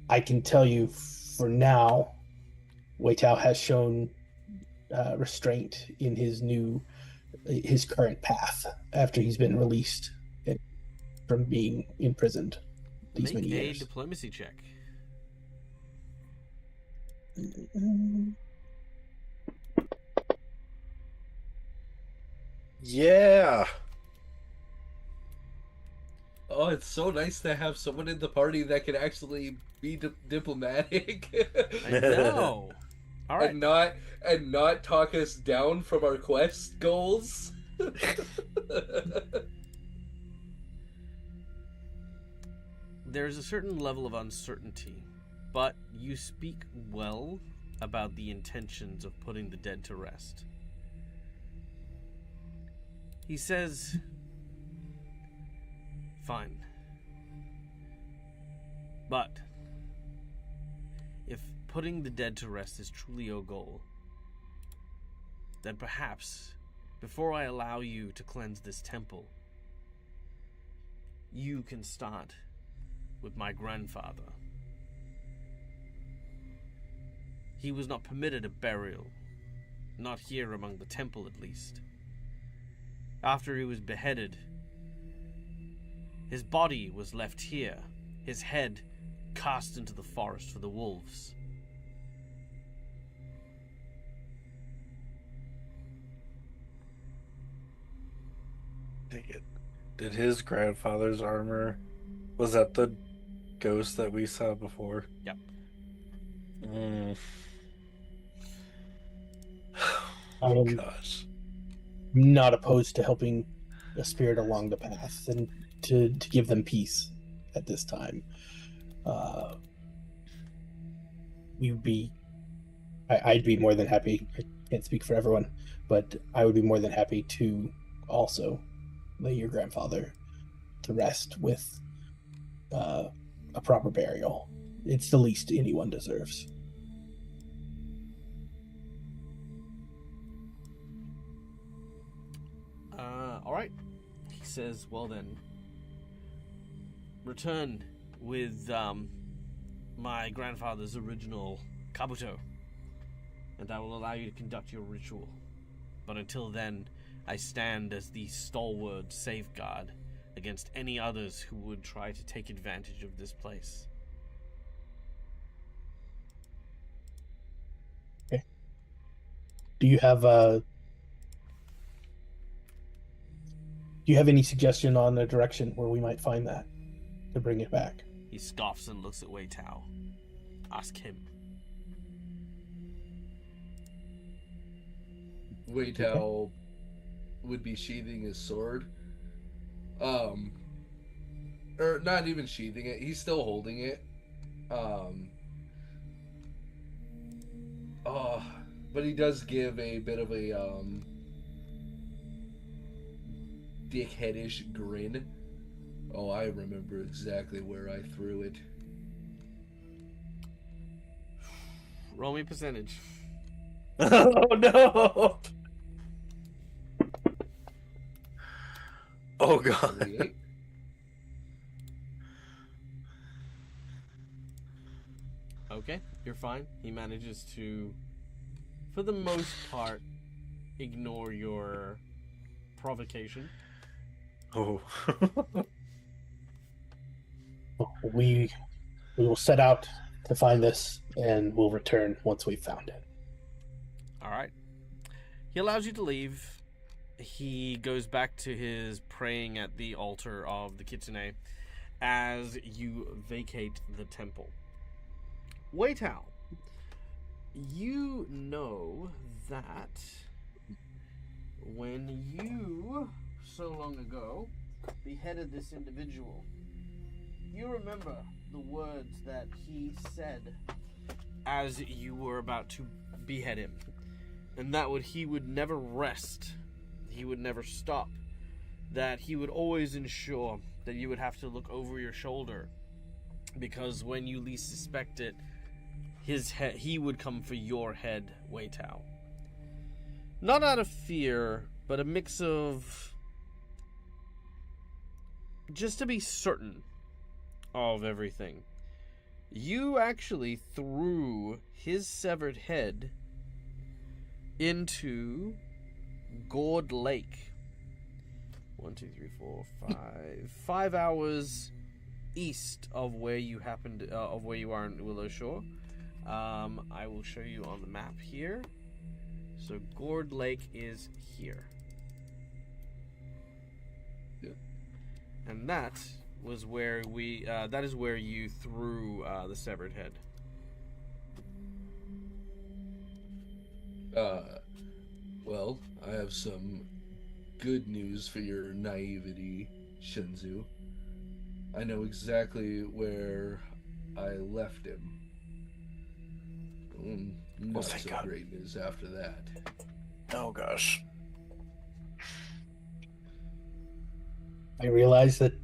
S2: I can tell you for now, Wei Tao has shown restraint in his current path after he's been released from being imprisoned these many years.
S1: Make a diplomacy check.
S3: Yeah.
S4: Oh, it's so nice to have someone in the party that can actually be diplomatic.
S1: I know. All right.
S4: and not talk us down from our quest goals.
S1: There's a certain level of uncertainty, but you speak well about the intentions of putting the dead to rest. He says, "Fine. But if putting the dead to rest is truly your goal, then perhaps, before I allow you to cleanse this temple, you can start with my grandfather. He was not permitted a burial, not here among the temple at least. After he was beheaded, his body was left here, his head cast into the forest for the wolves.
S3: Take it. Did his grandfather's armor, was that the ghost that we saw before?
S1: Yep.
S3: Oh gosh.
S2: I'm not opposed to helping a spirit along the path and to give them peace at this time. I'd be more than happy. I can't speak for everyone, but I would be more than happy to also lay your grandfather to rest with a proper burial. It's the least anyone deserves.
S1: All right. He says, well then, return with my grandfather's original kabuto, and I will allow you to conduct your ritual. But until then, I stand as the stalwart safeguard against any others who would try to take advantage of this place.
S2: Okay. Do you have any suggestion on the direction where we might find that to bring it back?
S1: He scoffs and looks at Wei Tao. Ask him.
S4: Wei Tao would be sheathing his sword. Or not even sheathing it, he's still holding it. But he does give a bit of a dickheadish grin. Oh, I remember exactly where I threw it.
S1: Roll me percentage.
S3: Oh no! Oh god.
S4: 38.
S1: Okay, you're fine. He manages to, for the most part, ignore your provocation.
S3: Oh.
S2: We will set out to find this, and we'll return once we've found it.
S1: All right. He allows you to leave. He goes back to his praying at the altar of the Kitsune as you vacate the temple. Wei Tao, you know that when you, so long ago, beheaded this individual, you remember the words that he said as you were about to behead him. And that he would never rest. He would never stop. That he would always ensure that you would have to look over your shoulder. Because when you least suspect it, he would come for your head, Wei Tao. Not out of fear, but a mix of just to be certain of everything. You actually threw his severed head into Gourd Lake. 1, 2, 3, 4, 5. 5 hours east of where you of where you are in Willow Shore. I will show you on the map here. So Gourd Lake is here.
S4: Yeah.
S1: And that was where that is where you threw the severed head.
S4: Well, I have some good news for your naivety, Shinzu. I know exactly where I left him. Not
S3: thank
S4: so
S3: God.
S4: great news after that.
S3: Oh gosh.
S2: I realize that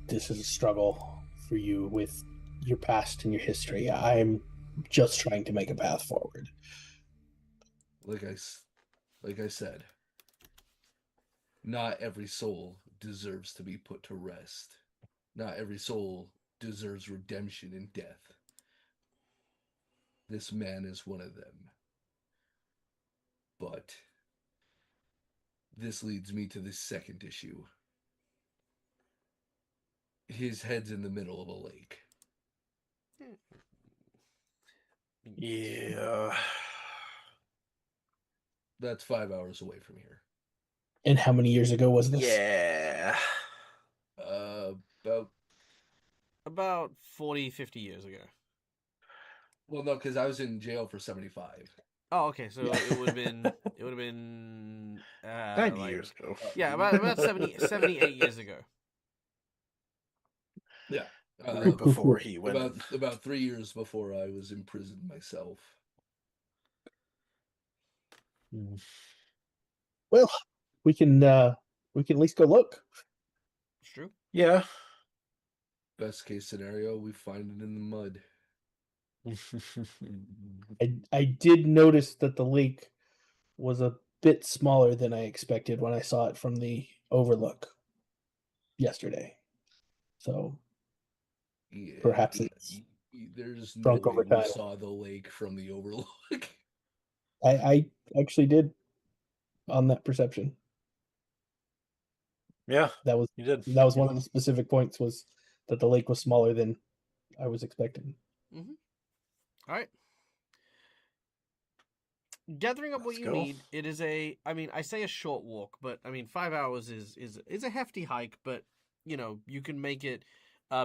S2: this is a struggle for you with your past and your history. I'm just trying to make a path forward.
S4: Like I said, not every soul deserves to be put to rest. Not every soul deserves redemption in death. This man is one of them. But this leads me to the second issue. His head's in the middle of a lake.
S3: Yeah.
S4: That's 5 hours away from here.
S2: And how many years ago was this?
S3: Yeah.
S1: About 40, 50 years ago.
S4: Well, no, because I was in jail for 75.
S1: Oh, okay. So
S2: Yeah.
S1: it would have been
S3: 90 years ago.
S1: Yeah, about 78 years ago.
S4: Yeah.
S3: Right before he went.
S4: About 3 years before I was imprisoned myself.
S2: Well, we can at least go look.
S1: It's true.
S3: Yeah.
S4: Best case scenario, we find it in the mud.
S2: I did notice that the lake was a bit smaller than I expected when I saw it from the overlook yesterday. So
S4: Yeah,
S2: perhaps it's
S4: there's no
S2: shrunk
S4: way
S2: over
S4: we
S2: time.
S4: saw the lake from the overlook.
S2: I actually did on that perception.
S3: Yeah,
S2: That was
S3: you did.
S2: one of the specific points, was that the lake was smaller than I was expecting.
S1: Mm-hmm. All right. Gathering up what
S3: Let's
S1: you
S3: go.
S1: need, it is a. I mean, I say a short walk, but I mean, 5 hours is a hefty hike. But you can make it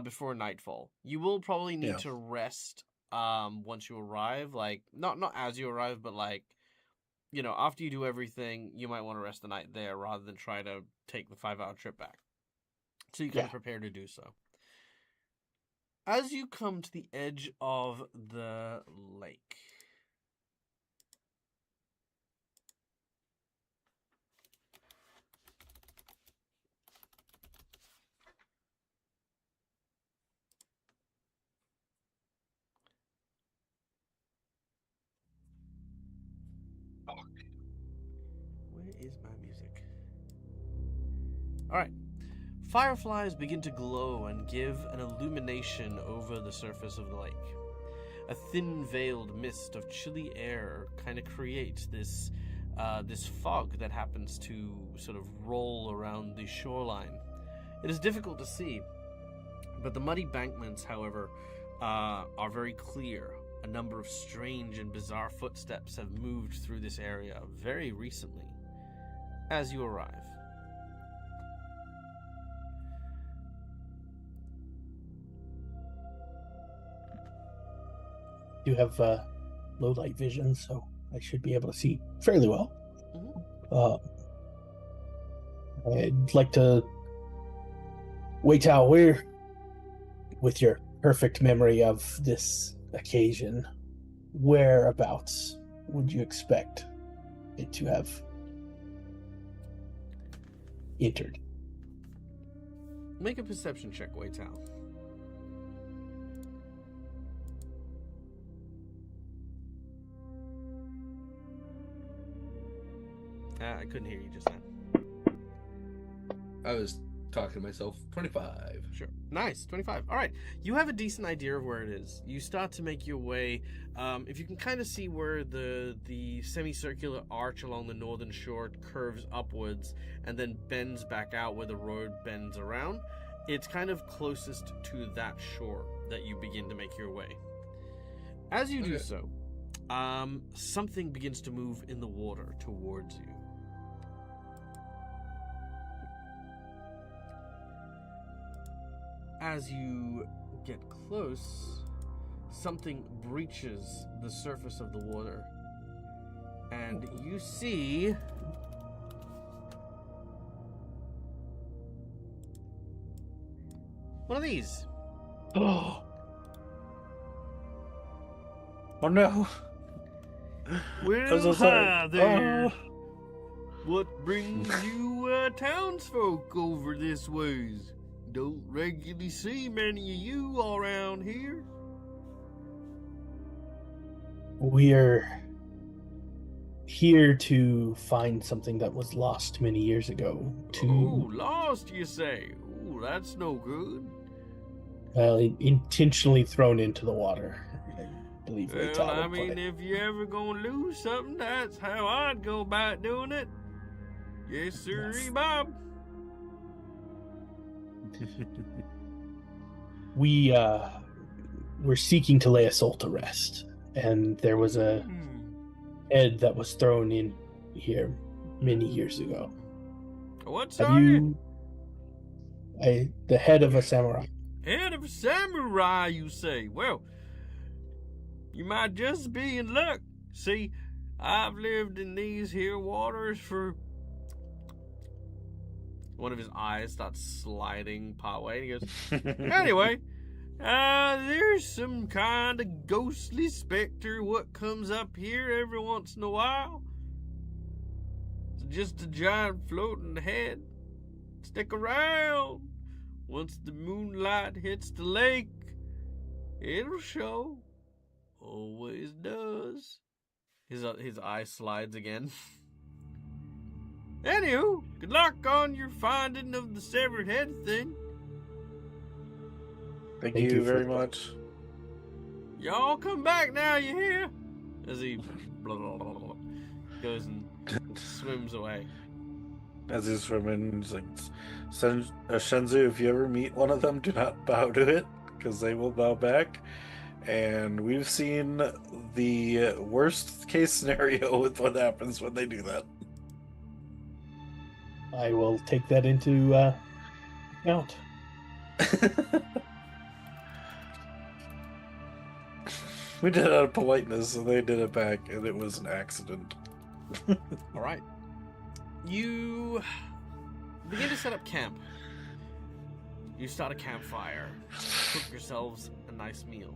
S1: before nightfall. You will probably need
S3: Yeah.
S1: to rest once you arrive. Like not as you arrive, but like after you do everything, you might want to rest the night there rather than try to take the 5 hour trip back. So you can prepare to do so. As you come to the edge of the lake. Where is my music? Alright. Fireflies begin to glow and give an illumination over the surface of the lake. A thin veiled mist of chilly air kind of creates this fog that happens to sort of roll around the shoreline. It is difficult to see, but the muddy bankments, however, are very clear. A number of strange and bizarre footsteps have moved through this area very recently. As you arrive.
S2: You have low light vision, so I should be able to see fairly well. I'd like to wait out. Where, with your perfect memory of this occasion, whereabouts would you expect it to have entered?
S1: Make a perception check, Wei Tao. I couldn't hear you just then.
S4: I was talking to myself. 25.
S1: Sure. Nice. 25. All right. You have a decent idea of where it is. You start to make your way. If you can kind of see where the semicircular arch along the northern shore curves upwards and then bends back out where the road bends around, it's kind of closest to that shore that you begin to make your way. As you do so, something begins to move in the water towards you. As you get close, something breaches the surface of the water, and you see one of these.
S3: Oh no!
S1: Well, hi there. What brings you townsfolk over this ways? Don't regularly see many of you all around here.
S2: We're here to find something that was lost many years ago.
S1: Oh, lost, you say? Oh, that's no good.
S2: Intentionally thrown into the water, I believe.
S1: Well, I mean, if you ever gonna lose something, that's how I'd go about doing it. Yes, sir, Bob.
S2: We're seeking to lay a soul to rest, and there was a head that was thrown in here many years ago.
S1: What's
S2: the head of a samurai.
S1: Head of a samurai, you say? Well, you might just be in luck. See, I've lived in these here waters for... One of his eyes starts sliding partway, and he goes, anyway, there's some kind of ghostly specter what comes up here every once in a while. It's just a giant floating head. Stick around. Once the moonlight hits the lake, it'll show. Always does. His eye slides again. Anywho, good luck on your finding of the severed head thing.
S3: Thank you very much.
S1: Y'all come back now, you hear? As he goes and swims away.
S3: As he's swimming, he's like, Shenzu, if you ever meet one of them, do not bow to it, because they will bow back. And we've seen the worst case scenario with what happens when they do that.
S2: I will take that into account.
S3: We did it out of politeness, and they did it back, and it was an accident.
S1: All right. You begin to set up camp. You start a campfire, cook yourselves a nice meal,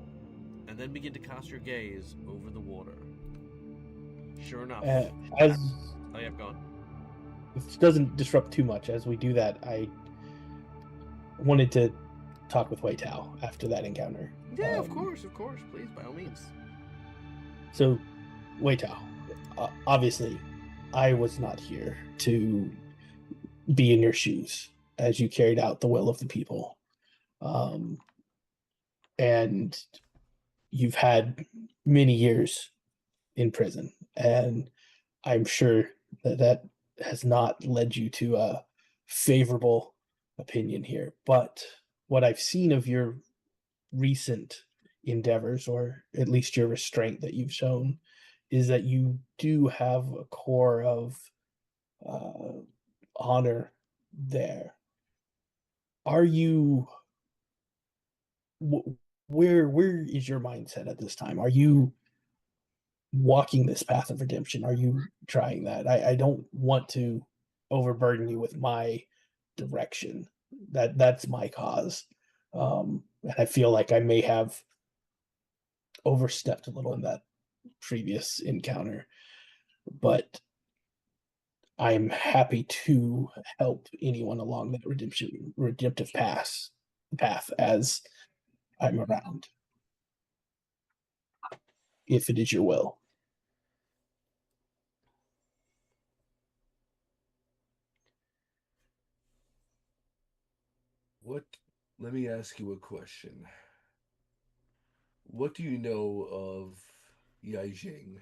S1: and then begin to cast your gaze over the water. Sure enough.
S2: As
S1: Oh, yeah, go on.
S2: This doesn't disrupt too much. As we do that, I wanted to talk with Wei Tao after that encounter.
S1: Yeah, of course, please, by all means.
S2: So, Wei Tao, obviously, I was not here to be in your shoes as you carried out the will of the people. And you've had many years in prison, and I'm sure that has not led you to a favorable opinion here. But what I've seen of your recent endeavors, or at least your restraint that you've shown, is that you do have a core of honor there. Are you where is your mindset at this time? Are you walking this path of redemption? Are you trying that? I don't want to overburden you with my direction. That's my cause. And I feel like I may have overstepped a little in that previous encounter, but I'm happy to help anyone along that redemptive path as I'm around, if it is your will.
S4: Let me ask you a question. What do you know of Yaijing?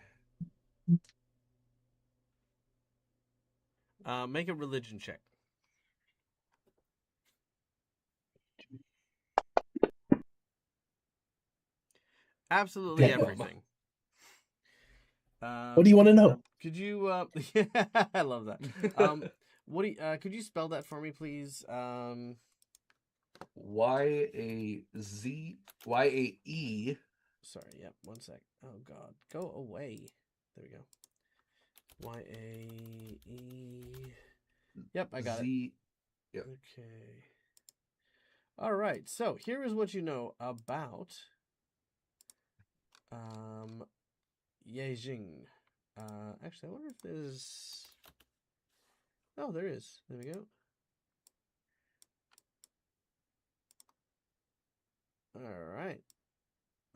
S1: Make a religion check. Absolutely
S2: Yeah.
S1: everything.
S2: What do you want to know?
S1: Could you? I love that. What do you, could you spell that for me, please?
S4: YAE.
S1: Sorry. Yep. 1 sec. Oh God, go away. There we go. YAE. Yep, I got it.
S4: Yep.
S1: Okay. All right. So here is what you know about Yejing. Actually, I wonder if there's. Oh, there is. There we go. All right.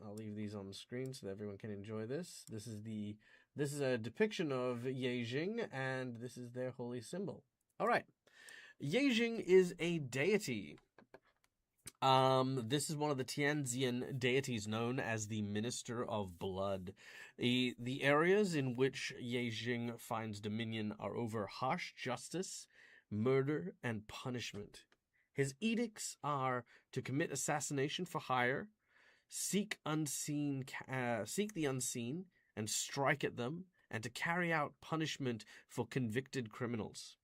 S1: I'll leave these on the screen so that everyone can enjoy this. This is a depiction of Yejing, and this is their holy symbol. All right. Yejing is a deity. This is one of the Tianzian deities known as the Minister of Blood. The areas in which Yejing finds dominion are over harsh justice, murder, and punishment. His edicts are to commit assassination for hire, seek the unseen, and strike at them, and to carry out punishment for convicted criminals.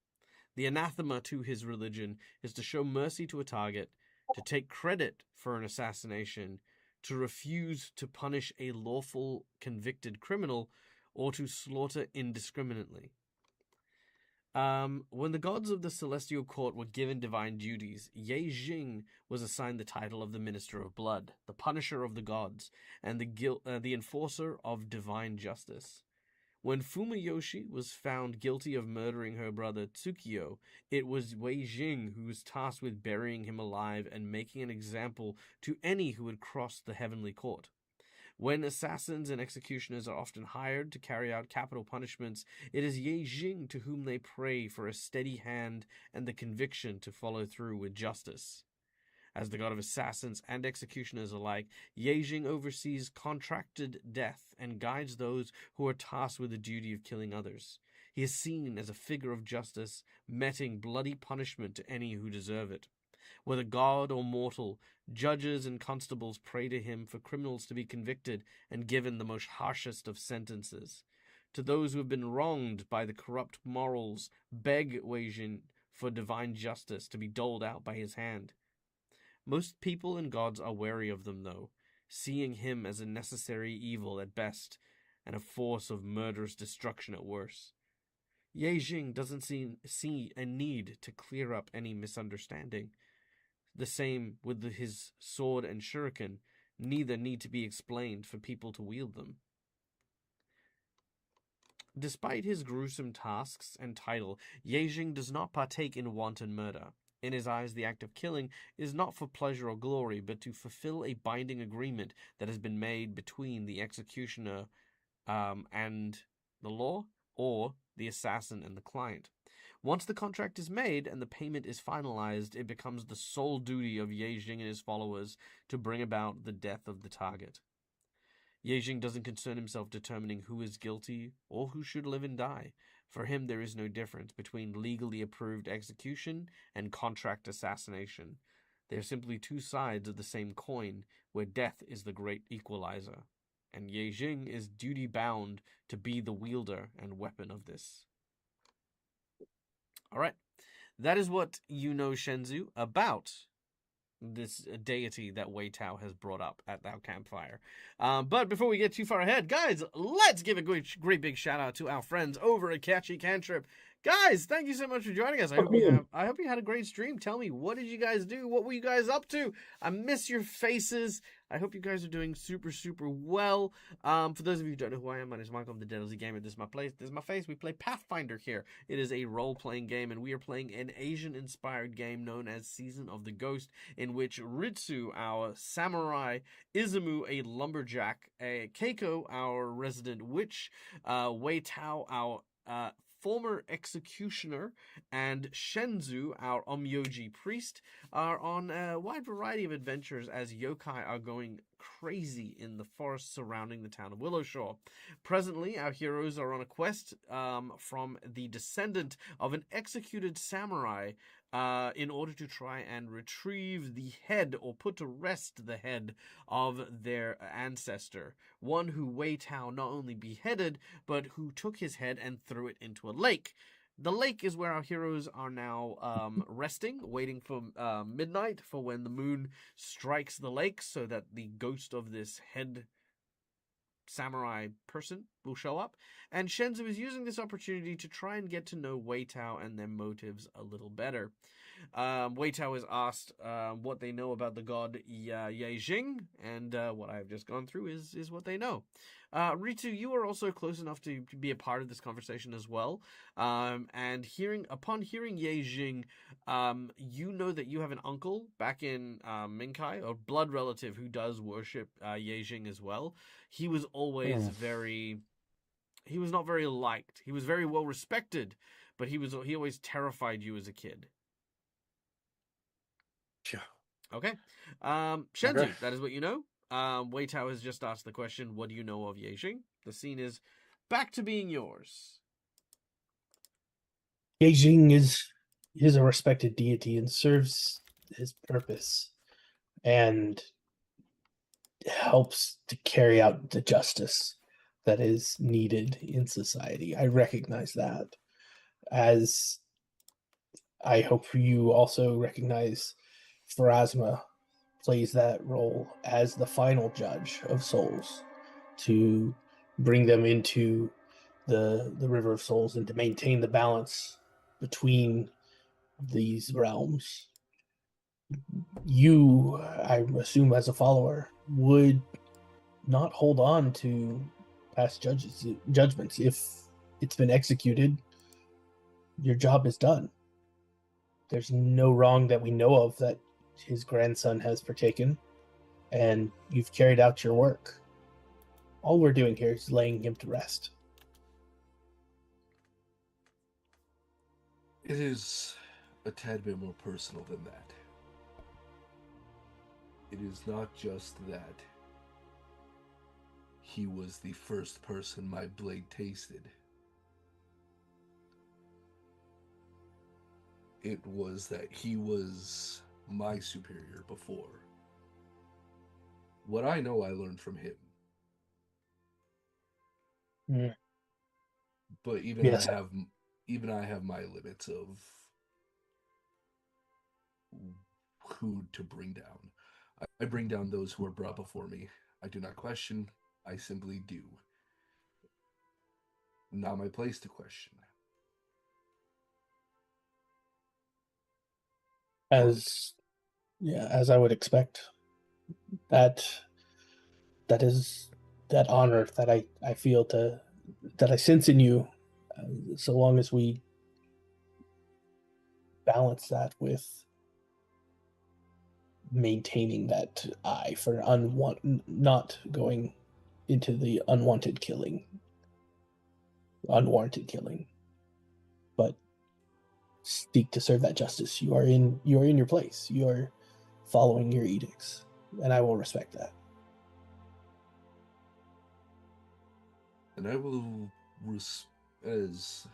S1: The anathema to his religion is to show mercy to a target, to take credit for an assassination, to refuse to punish a lawful convicted criminal, or to slaughter indiscriminately. When the gods of the celestial court were given divine duties, Ye Jing was assigned the title of the Minister of Blood, the Punisher of the Gods, and the Enforcer of Divine Justice. When Fumiyoshi was found guilty of murdering her brother Tsukiyo, it was Wei Jing who was tasked with burying him alive and making an example to any who had crossed the heavenly court. When assassins and executioners are often hired to carry out capital punishments, it is Ye Jing to whom they pray for a steady hand and the conviction to follow through with justice. As the god of assassins and executioners alike, Ye Jing oversees contracted death and guides those who are tasked with the duty of killing others. He is seen as a figure of justice, meting bloody punishment to any who deserve it. Whether god or mortal, judges and constables pray to him for criminals to be convicted and given the most harshest of sentences. To those who have been wronged by the corrupt morals, beg Weijin for divine justice to be doled out by his hand. Most people and gods are wary of them, though, seeing him as a necessary evil at best and a force of murderous destruction at worst. Ye Jing doesn't see a need to clear up any misunderstanding. The same with his sword and shuriken, neither need to be explained for people to wield them. Despite his gruesome tasks and title, Ye Jing does not partake in wanton murder. In his eyes, the act of killing is not for pleasure or glory, but to fulfill a binding agreement that has been made between the executioner and the law, or the assassin and the client. Once the contract is made and the payment is finalized, it becomes the sole duty of Ye Jing and his followers to bring about the death of the target. Ye Jing doesn't concern himself determining who is guilty or who should live and die. For him, there is no difference between legally approved execution and contract assassination. They are simply two sides of the same coin, where death is the great equalizer. And Ye Jing is duty-bound to be the wielder and weapon of this. All right. That is what you know, Shenzhou, about this deity that Wei Tao has brought up at our campfire. But before we get too far ahead, guys, let's give a great big shout out to our friends over at Catchy Cantrip. Guys, thank you so much for joining us. I hope you had a great stream. Tell me, what did you guys do? What were you guys up to? I miss your faces. I hope you guys are doing super, super well. For those of you who don't know who I am, my name is Michael. I'm the Deadly Gamer. This is my place. This is my face. We play Pathfinder here. It is a role-playing game, and we are playing an Asian-inspired game known as Season of the Ghost, in which Ritsu, our samurai, Izumu, a lumberjack, Keiko, our resident witch, Wei Tao, our former executioner, and Shenzhou, our Omyoji priest, are on a wide variety of adventures as yokai are going crazy in the forest surrounding the town of Willowshore. Presently, our heroes are on a quest from the descendant of an executed samurai in order to try and retrieve the head, or put to rest the head, of their ancestor. One who Wei Tao not only beheaded, but who took his head and threw it into a lake. The lake is where our heroes are now resting, waiting for midnight, for when the moon strikes the lake, so that the ghost of this head samurai person will show up. And Shenzhou is using this opportunity to try and get to know Wei Tao and their motives a little better. Wei Tao is asked what they know about the god Ye Jing, and what I've just gone through is what they know. Ritu, you are also close enough to be a part of this conversation as well. And upon hearing Ye Jing, you know that you have an uncle back in Minkai, a blood relative who does worship Ye Jing as well. He was always he was not very liked. He was very well respected, but he always terrified you as a kid.
S3: Yeah.
S1: Okay. Shenzhou,
S3: Okay.
S1: that is what you know. Wei Tao has just asked the question, what do you know of Ye Jing? The scene is back to being yours.
S2: Ye Jing is a respected deity and serves his purpose and helps to carry out the justice that is needed in society. I recognize that, as I hope you also recognize Pharasma plays that role as the final judge of souls, to bring them into the River of Souls and to maintain the balance between these realms. You, I assume, as a follower, would not hold on to past judgments. If it's been executed, your job is done. There's no wrong that we know of that his grandson has partaken, and you've carried out your work. All we're doing here is laying him to rest.
S4: It is a tad bit more personal than that. It is not just that he was the first person my blade tasted. it was that he was my superior before. What I know, I learned from him.
S2: Mm.
S4: But
S2: Yes.
S4: even I have my limits of who to bring down. I bring down those who are brought before me. I do not question. I simply do. Not my place to question.
S2: As yeah, as I would expect. That that is that honor that I feel to that I sense in you. So long as we balance that with maintaining that eye for not going into the unwanted killing, unwarranted killing, but seek to serve that justice. You are in your place. You are following your edicts, and I will respect that.
S4: And I will, as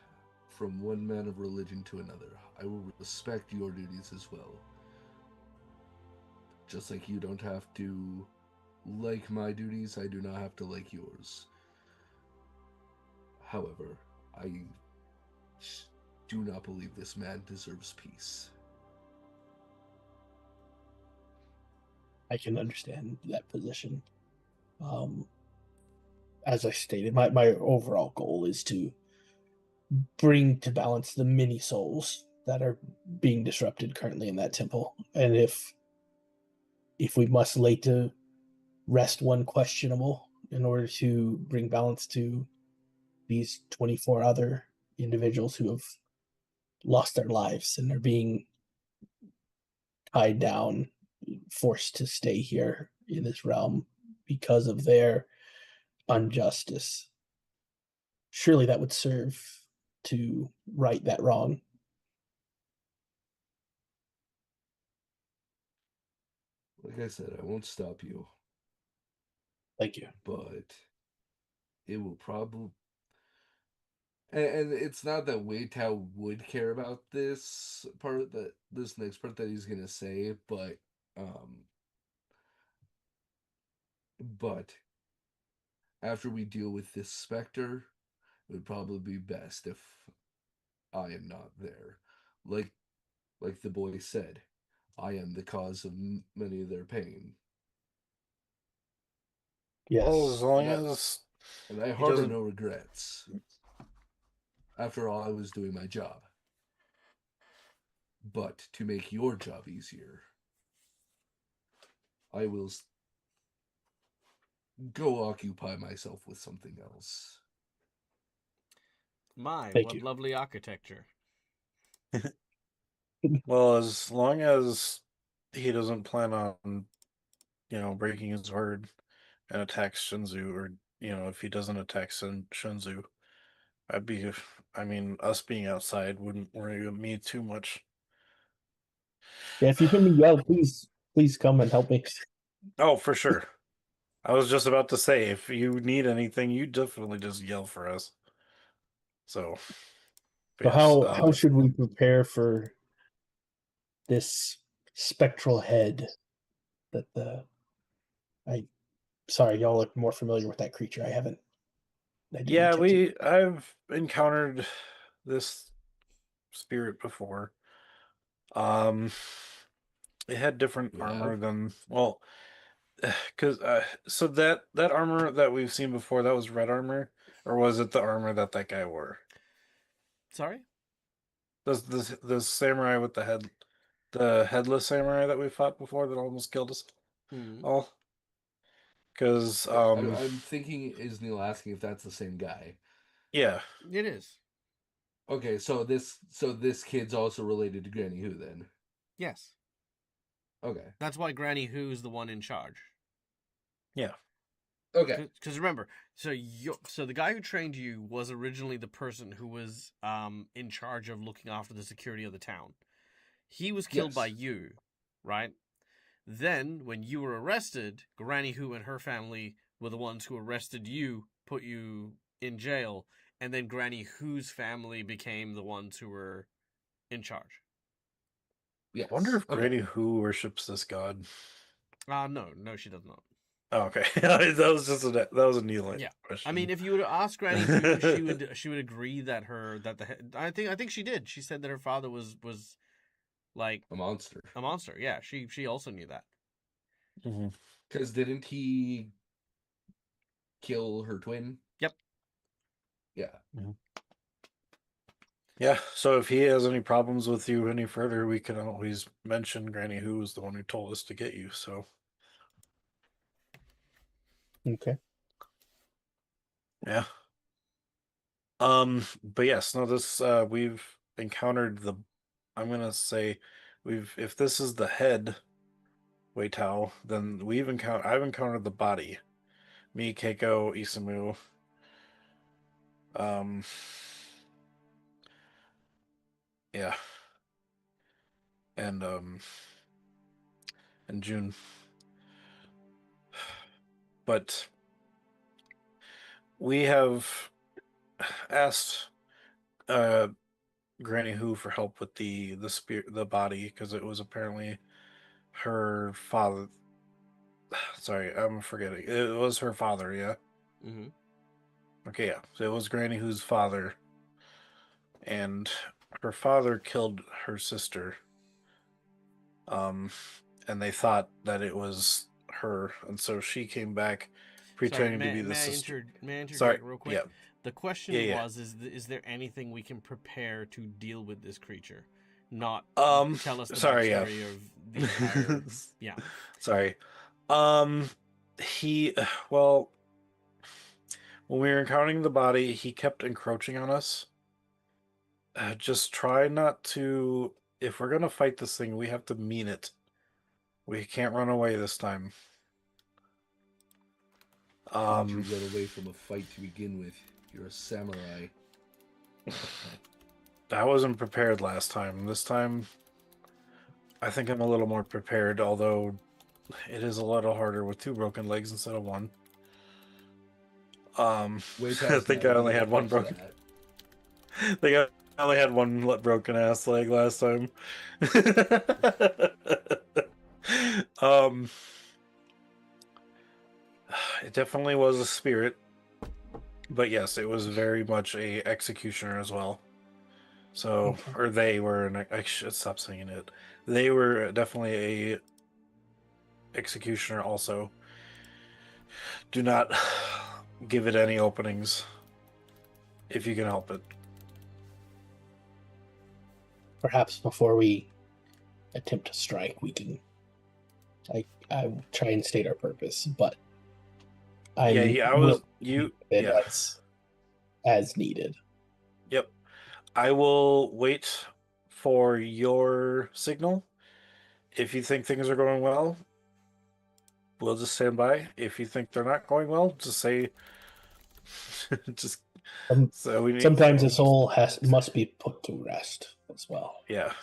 S4: from one man of religion to another, I will respect your duties as well. Just like you don't have to like my duties, I do not have to like yours. However, I do not believe this man deserves peace.
S2: I can understand that position. Um, as I stated, my overall goal is to bring to balance the many souls that are being disrupted currently in that temple. And if we must lay to rest one questionable in order to bring balance to these 24 other individuals who have lost their lives and are being tied down, forced to stay here in this realm because of their injustice. Surely that would serve to right that wrong.
S4: Like I said, I won't stop you,
S2: Thank you.
S4: but it will probably. And it's not that Wei Tao would care about this part, that this next part that he's gonna say, um, but after we deal with this specter, it would probably be best if I am not there. Like like the boy said, I am the cause of many of their pain.
S3: Well, as
S2: Yes.
S3: long
S4: And I,
S3: as
S4: and I
S3: he
S4: harbor
S3: doesn't.
S4: no regrets. After all, I was doing my job. But to make your job easier, I will go occupy myself with something else.
S1: My,
S2: Thank
S1: what
S2: you.
S1: lovely architecture.
S3: Well, as long as he doesn't plan on, breaking his word and attacks Shinzu, or if he doesn't attack Shinzu, I'd be. I mean, us being outside wouldn't worry me too much.
S2: Yeah, if you hear me yell, please come and help me.
S3: Oh, for sure. I was just about to say, if you need anything, you definitely just yell for us. So,
S2: So
S3: yes.
S2: how should we prepare for this spectral head that the I sorry, y'all are more familiar with that creature. I didn't
S3: Yeah,
S2: catch it.
S3: I've encountered this spirit before. Um, it had different
S4: You
S3: armor
S4: have?
S3: than, well, because so that armor that we've seen before, that was red armor, or was it the armor that guy wore?
S1: Sorry?
S3: The samurai with the headless samurai that we fought before that almost killed us
S1: Mm.
S3: all? Because
S4: I'm thinking, is Neil asking if that's the same guy?
S3: yeah,
S1: It is.
S4: Okay, so this kid's also related to Granny Who then.
S1: Yes.
S4: Okay.
S1: That's why Granny Who's the one in charge.
S3: yeah,
S4: Okay.
S1: Because remember, so the guy who trained you was originally the person who was in charge of looking after the security of the town. He was killed by
S4: Yes.
S1: you, right? Then, when you were arrested, Granny Who and her family were the ones who arrested you, put you in jail, and then Granny Who's family became the ones who were in charge.
S4: Yes.
S3: I wonder if
S4: Okay.
S3: Granny Who worships this god.
S1: No, she does not.
S3: Oh, okay, that was a neat
S1: Yeah,
S3: question.
S1: I mean, if you were to ask Granny Who, she would agree that I think she did. She said that her father was like
S4: A monster.
S1: a monster. Yeah, she also knew that.
S3: Mhm.
S4: Because didn't he kill her twin?
S1: Yep.
S4: Yeah.
S3: Yeah, so if he has any problems with you any further, we can always mention Granny Who was the one who told us to get you. So
S2: Okay.
S3: yeah. But yes, no, this we've encountered the. I'm gonna say, if this is the head, Wei Tao, then I've encountered the body. Me, Keiko, Isamu. Um. Yeah. And June. But we have asked Granny Who for help with the spirit, the body, because it was apparently her father. Sorry, I'm forgetting. It was her father, yeah.
S1: Mm-hmm.
S3: Okay, yeah. So it was Granny Who's father, and her father killed her sister. And they thought that it was her, and so she came back
S1: Sorry,
S3: pretending to be the sister.
S1: may I
S3: Sorry,
S1: interject real quick?
S3: yeah,
S1: The question
S3: yeah.
S1: was: is there anything we can prepare to deal with this creature? Not tell us the
S3: Sorry, yeah.
S1: backstory of the entire. Yeah.
S3: Sorry. He, well, when we were encountering the body, he kept encroaching on us. Just try not to. If we're gonna fight this thing, we have to mean it. We can't run away this time.
S4: Why'd you run away from a fight to begin with? You're a samurai.
S3: I wasn't prepared last time. This time, I think I'm a little more prepared, although it is a little harder with 2 broken legs instead of 1. I think I only had 1 broken. I think I only had 1 broken ass leg last time. It definitely was a spirit, but yes, it was very much a executioner as well. So, or they were, and I should stop saying it. They were definitely a executioner also. Do not give it any openings if you can help it.
S2: Perhaps before we attempt to strike, we can. I will try and state our purpose, but
S3: I was you. Yeah,
S2: as needed.
S3: Yep. I will wait for your signal. If you think things are going well, we'll just stand by. If you think they're not going well, just say. Just so we need.
S2: Sometimes a soul must be put to rest as well.
S3: Yeah.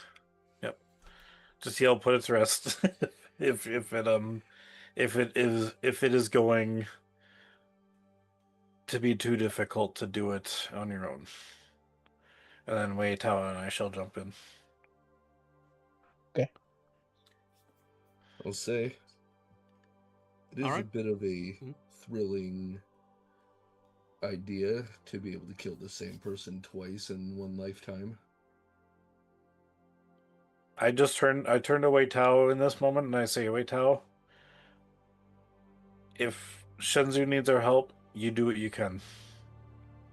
S3: Yep. Just yell, put it to rest. if it is going to be too difficult to do it on your own, and then Wei Tao and I shall jump in.
S2: Okay.
S4: I'll say it is a bit of a thrilling idea to be able to kill the same person twice in one lifetime.
S3: I turned to Wei Tao in this moment, and I say, Wei Tao, if Shenzhou needs our help, you do what you can.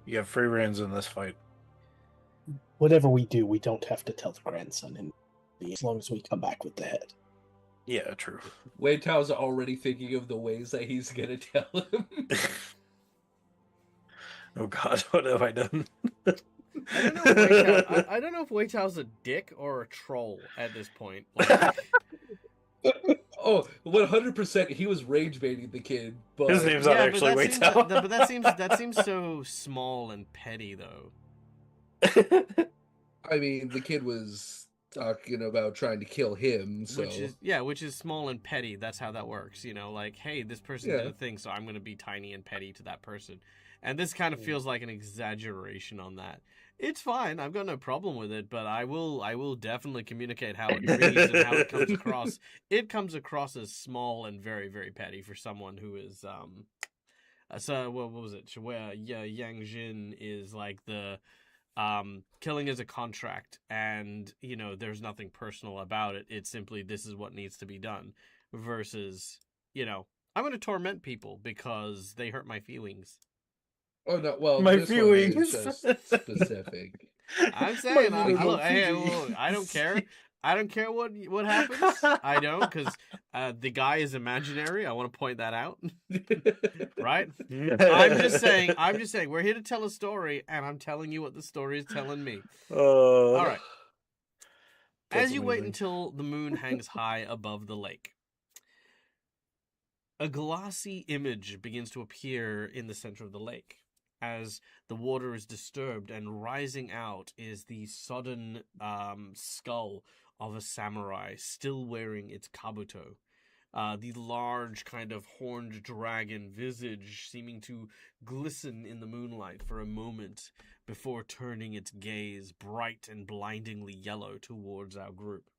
S3: You have free reins in this fight.
S2: Whatever we do, we don't have to tell the grandson, and as long as we come back with the head.
S3: Yeah, true.
S4: Wei Tao's already thinking of the ways that he's gonna tell him.
S3: Oh God, what have I done?
S1: I don't know if Wei Tao's a dick or a troll at this point. Like...
S4: Oh, 100%. He was rage baiting the kid, but
S3: his name's not actually Wei Tao.
S1: But that seems so small and petty, though.
S4: I mean, the kid was talking about trying to kill him, so
S1: which is small and petty. That's how that works, you know. Like, hey, this person did a thing, so I'm going to be tiny and petty to that person. And this kind of feels like an exaggeration on that. It's fine. I've got no problem with it, but I will definitely communicate how it reads and how it comes across. It comes across as small and very, very petty for someone who is so what was it? Where Yang Jin is like the killing is a contract, and there's nothing personal about it. It's simply this is what needs to be done versus, I'm going to torment people because they hurt my feelings.
S4: Oh no! Well,
S3: My
S4: this one
S3: feelings.
S4: is just specific.
S1: I'm saying,
S3: My little
S1: I don't care. I don't care what happens. I don't, because the guy is imaginary. I want to point that out, right? I'm just saying. We're here to tell a story, and I'm telling you what the story is telling me. All right. As you wait until the moon hangs high above the lake, a glossy image begins to appear in the center of the lake. As the water is disturbed, and rising out is the sodden skull of a samurai still wearing its kabuto. The large kind of horned dragon visage seeming to glisten in the moonlight for a moment before turning its gaze bright and blindingly yellow towards our group.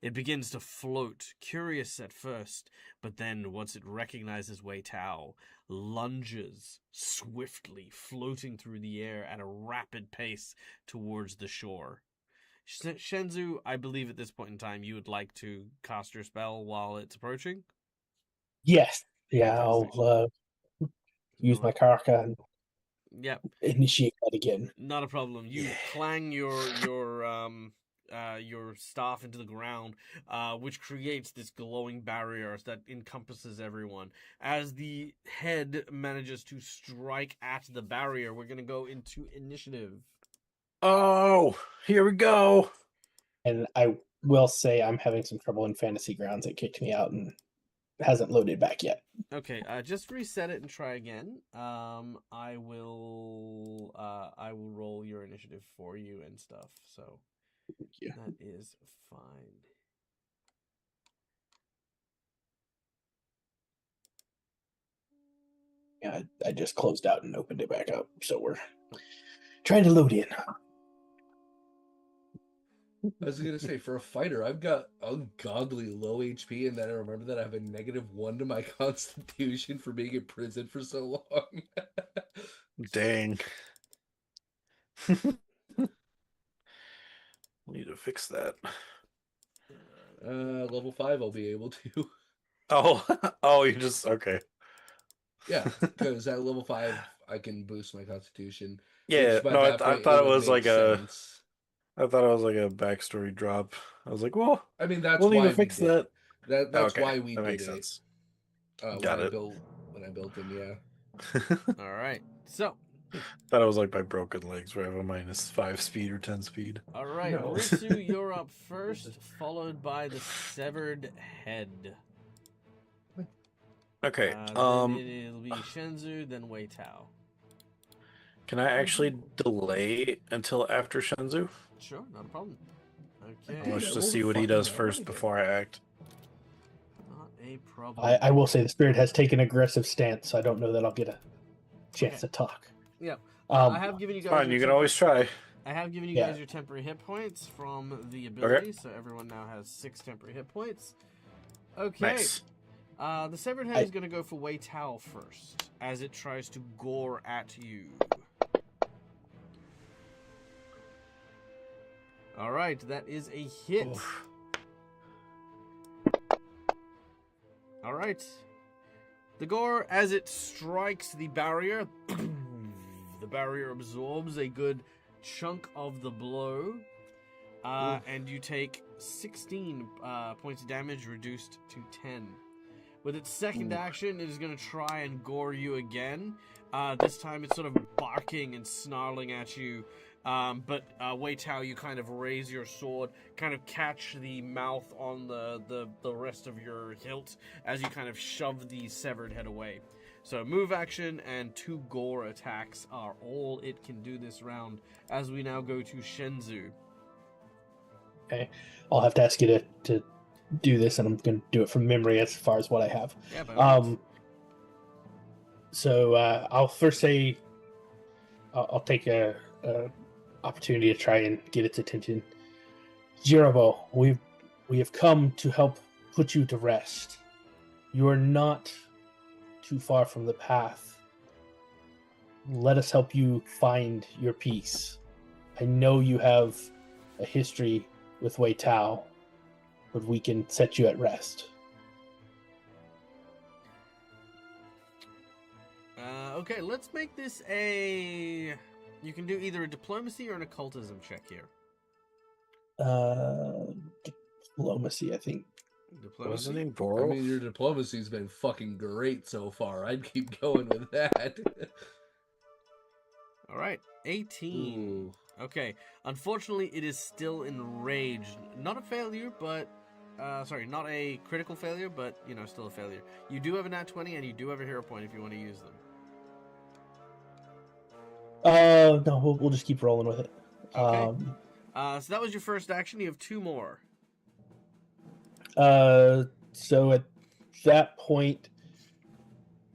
S1: It begins to float, curious at first, but then, once it recognizes Wei Tao, lunges swiftly, floating through the air at a rapid pace towards the shore. Shenzu, I believe at this point in time you would like to cast your spell while it's approaching?
S2: Yes. Yeah,
S1: Fantastic.
S2: I'll use my karaka and initiate that again.
S1: Not a problem. You clang your staff into the ground, which creates this glowing barrier that encompasses everyone. As the head manages to strike at the barrier, we're going to go into initiative.
S3: Oh, here we go.
S2: And I will say I'm having some trouble in Fantasy Grounds. It kicked me out and hasn't loaded back yet.
S1: Okay, just reset it and try again. I will roll your initiative for you and stuff. So that is fine.
S2: Yeah, I just closed out and opened it back up, so we're trying to load in.
S4: I was gonna say, for a fighter, I've got ungodly low HP, and then I remember that I have a -1 to my Constitution for being in prison for so long.
S3: Dang. Need to fix that.
S4: Level 5, I'll be able to.
S3: Oh, you just okay.
S4: Yeah, because at level 5, I can boost my Constitution.
S3: Yeah,
S4: which by
S3: no,
S4: that
S3: I
S4: point,
S3: thought it
S4: would
S3: was
S4: make
S3: like a.
S4: sense.
S3: I thought it was like a backstory drop. I was like, well,
S4: I mean, that's
S3: we'll need
S4: why
S3: to fix
S4: we did
S3: that.
S4: That's
S3: Okay,
S4: why we
S3: that
S4: did
S3: makes
S4: it.
S3: sense.
S4: Got it. When I built him, yeah.
S1: All right, so.
S3: Thought it was like my broken legs where I have a -5 speed or 10 speed.
S1: All right,
S2: No.
S1: Ritsu, you're up first, followed by the severed head.
S3: Okay.
S1: Then it'll be Shenzu, then Wei Tao.
S3: Can I actually delay until after Shenzu?
S1: Sure, not a problem. Okay.
S3: I want to see what he does first before I act.
S1: Not a problem.
S2: I will say the spirit has taken an aggressive stance, so I don't know that I'll get a chance to talk.
S1: Yeah. I have given you guys.
S3: Fine, you can always try.
S1: I have given you guys your temporary hit points from the ability, so everyone now has 6 temporary hit points. Okay.
S3: Nice.
S1: The severed head is going to go for Wei Tao first, as it tries to gore at you. All right, that is a hit.
S3: Oof.
S1: All right. The gore, as it strikes the barrier, the barrier absorbs a good chunk of the blow, and you take 16 points of damage, reduced to 10. With its second action, it is going to try and gore you again. This time it's sort of barking and snarling at you. But Wei Tao, you kind of raise your sword, kind of catch the mouth on the rest of your hilt as you kind of shove the severed head away. So move action and 2 gore attacks are all it can do this round, as we now go to Shenzu.
S2: Okay. I'll have to ask you to do this, and I'm going to do it from memory as far as what I have.
S1: Yeah, by all means.
S2: So I'll first say I'll take a opportunity to try and get its attention. Jirobo, we have come to help put you to rest. You are not too far from the path. Let us help you find your peace. I know you have a history with Wei Tao, but we can set you at rest.
S1: Okay, let's make this a... You can do either a diplomacy or an occultism check here.
S2: Diplomacy, I think.
S1: Diplomacy?
S3: Wasn't he
S4: I
S3: Goro?
S4: mean, your diplomacy's been fucking great so far. I'd keep going with that.
S1: All right, 18.
S4: Ooh.
S1: Okay, unfortunately, it is still enraged. Not a failure, but... sorry, not a critical failure, but, you know, still a failure. You do have a nat 20, and you do have a hero point if you want to use them.
S2: No, we'll just keep rolling with it.
S1: Okay. So that was your first action. You have 2 more.
S2: So at that point,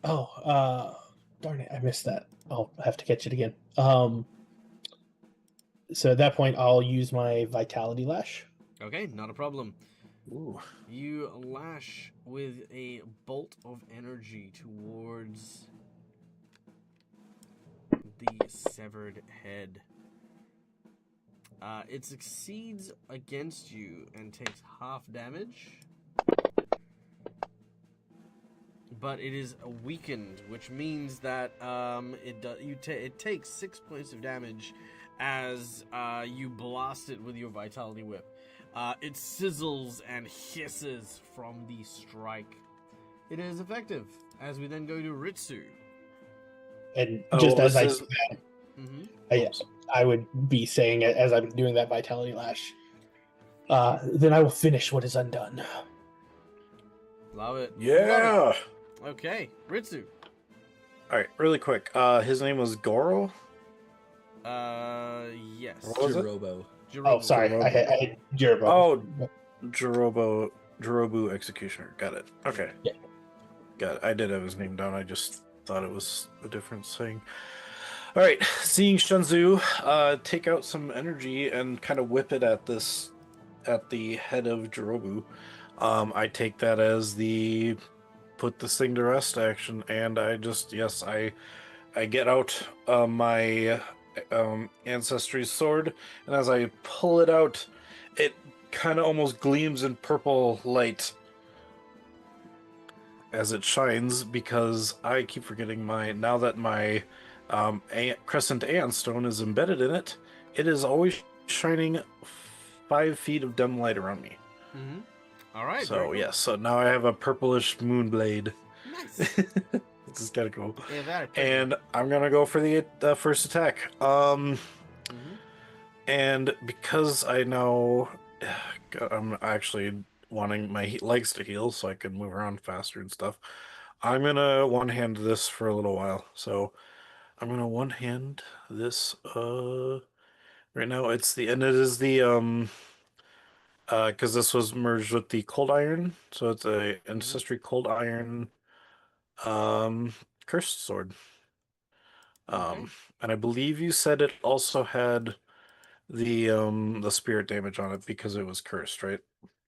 S2: darn it, I missed that. I'll have to catch it again. So at that point, I'll use my Vitality Lash.
S1: Okay, not a problem.
S3: Ooh.
S1: You lash with a bolt of energy towards the severed head. It succeeds against you and takes half damage. But it is weakened, which means that it takes 6 points of damage as you blast it with your Vitality Whip. It sizzles and hisses from the strike. It is effective, as we then go to Ritsu.
S2: And just as I
S3: this
S2: said,
S1: Mm-hmm.
S2: I would be saying it as I'm doing that Vitality Lash. Then I will finish what is undone.
S1: Love it.
S3: Yeah.
S1: Love it. Okay, Ritsu.
S3: All right, really quick. His name was Goro.
S1: Yes.
S3: What was it?
S4: Jirobo.
S2: Oh, sorry, I had Jirobo.
S3: Oh, Jorobu Executioner. Got it. Okay.
S2: Yeah.
S3: Got it. I did have his name down. I just thought it was a different thing. All right. Seeing Shunzu take out some energy and kind of whip it at the head of Jorobu. I take that as the put this thing to rest action, and I get out my Ancestry's sword, and as I pull it out, it kind of almost gleams in purple light as it shines, because I keep forgetting now that my Crescent Aeon Stone is embedded in it, it is always shining 5 feet of dim light around me.
S1: Mm-hmm. All right.
S3: So yes, so now I have a purplish moon blade.
S1: Nice.
S3: This is kind of cool.
S1: Yeah, that.
S3: And I'm gonna go for the first attack.
S1: Mm-hmm.
S3: And because I know I'm actually wanting my legs to heal so I can move around faster and stuff, I'm gonna one-hand this for a little while. So I'm gonna one-hand this. Right now it is the because this was merged with the cold iron, so it's a ancestry cold iron cursed sword.
S1: Okay.
S3: And I believe you said it also had the spirit damage on it because it was cursed, right?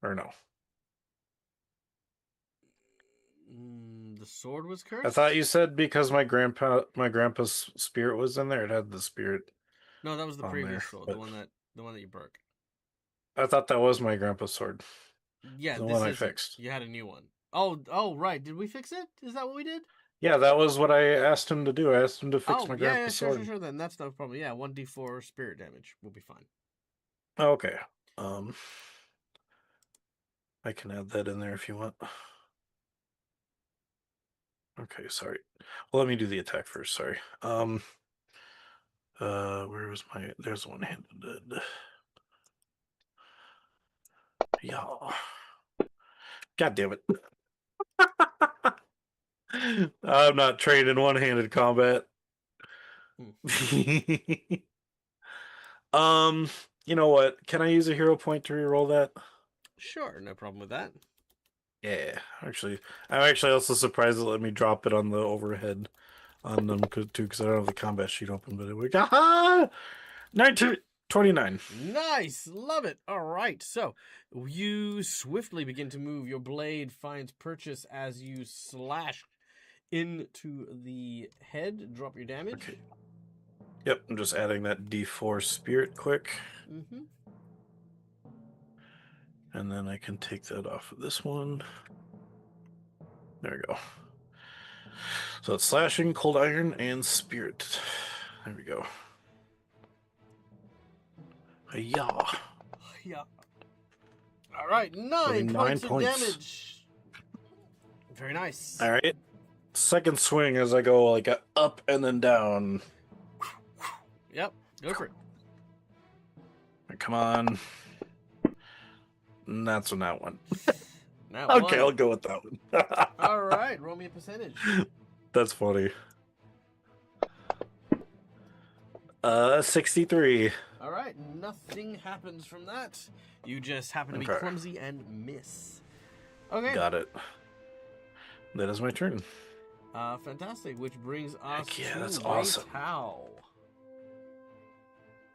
S3: Or no?
S1: The sword was cursed?
S3: I thought you said because my grandpa's spirit was in there, it had the spirit.
S1: No, that was the
S3: on
S1: previous
S3: there,
S1: sword,
S3: but-
S1: the one that you broke.
S3: I thought that was my grandpa's sword.
S1: Yeah,
S3: The
S1: this
S3: one I
S1: isn't.
S3: fixed.
S1: You had a new one. Oh, right. Did we fix it? Is that what we did?
S3: Yeah, that was what I asked him to do. I asked him to fix my
S1: yeah,
S3: grandpa's
S1: sure,
S3: sword.
S1: sure. Then that's no problem. Yeah, 1d4 spirit damage will be fine.
S3: Okay. I can add that in there if you want. Okay, sorry. Well, let me do the attack first. Sorry. Where was my? There's one-handed. Yeah. God damn it. I'm not trained in one-handed combat. You know what? Can I use a hero point to reroll that?
S1: Sure, no problem with that.
S3: Yeah, actually, I'm actually also surprised it let me drop it on the overhead on them too, because I don't have the combat sheet open. But it would 19. 29.
S1: Nice, love it. All right, so you swiftly begin to move. Your blade finds purchase as you slash into the head. Drop your damage.
S3: Okay. Yep, I'm just adding that D4 spirit quick.
S1: Mm-hmm.
S3: And then I can take that off of this one. There we go. So it's slashing, cold iron, and spirit. There we go. Yeah.
S1: Yeah. All right, 9 points of
S3: points.
S1: damage. Very nice.
S3: All right. Second swing as I go like up and then down.
S1: Yep, go for it.
S3: Come on. And that's on that one.
S1: Now
S3: Okay,
S1: one.
S3: I'll go with that one.
S1: All right, roll me a percentage.
S3: That's funny. 63.
S1: All right, nothing happens from that. You just happen to be
S3: Okay.
S1: clumsy and miss. Okay.
S3: Got it. That is my turn.
S1: Fantastic. Which brings us
S3: Heck yeah,
S1: to
S3: that's
S1: Wei
S3: awesome.
S1: Tao.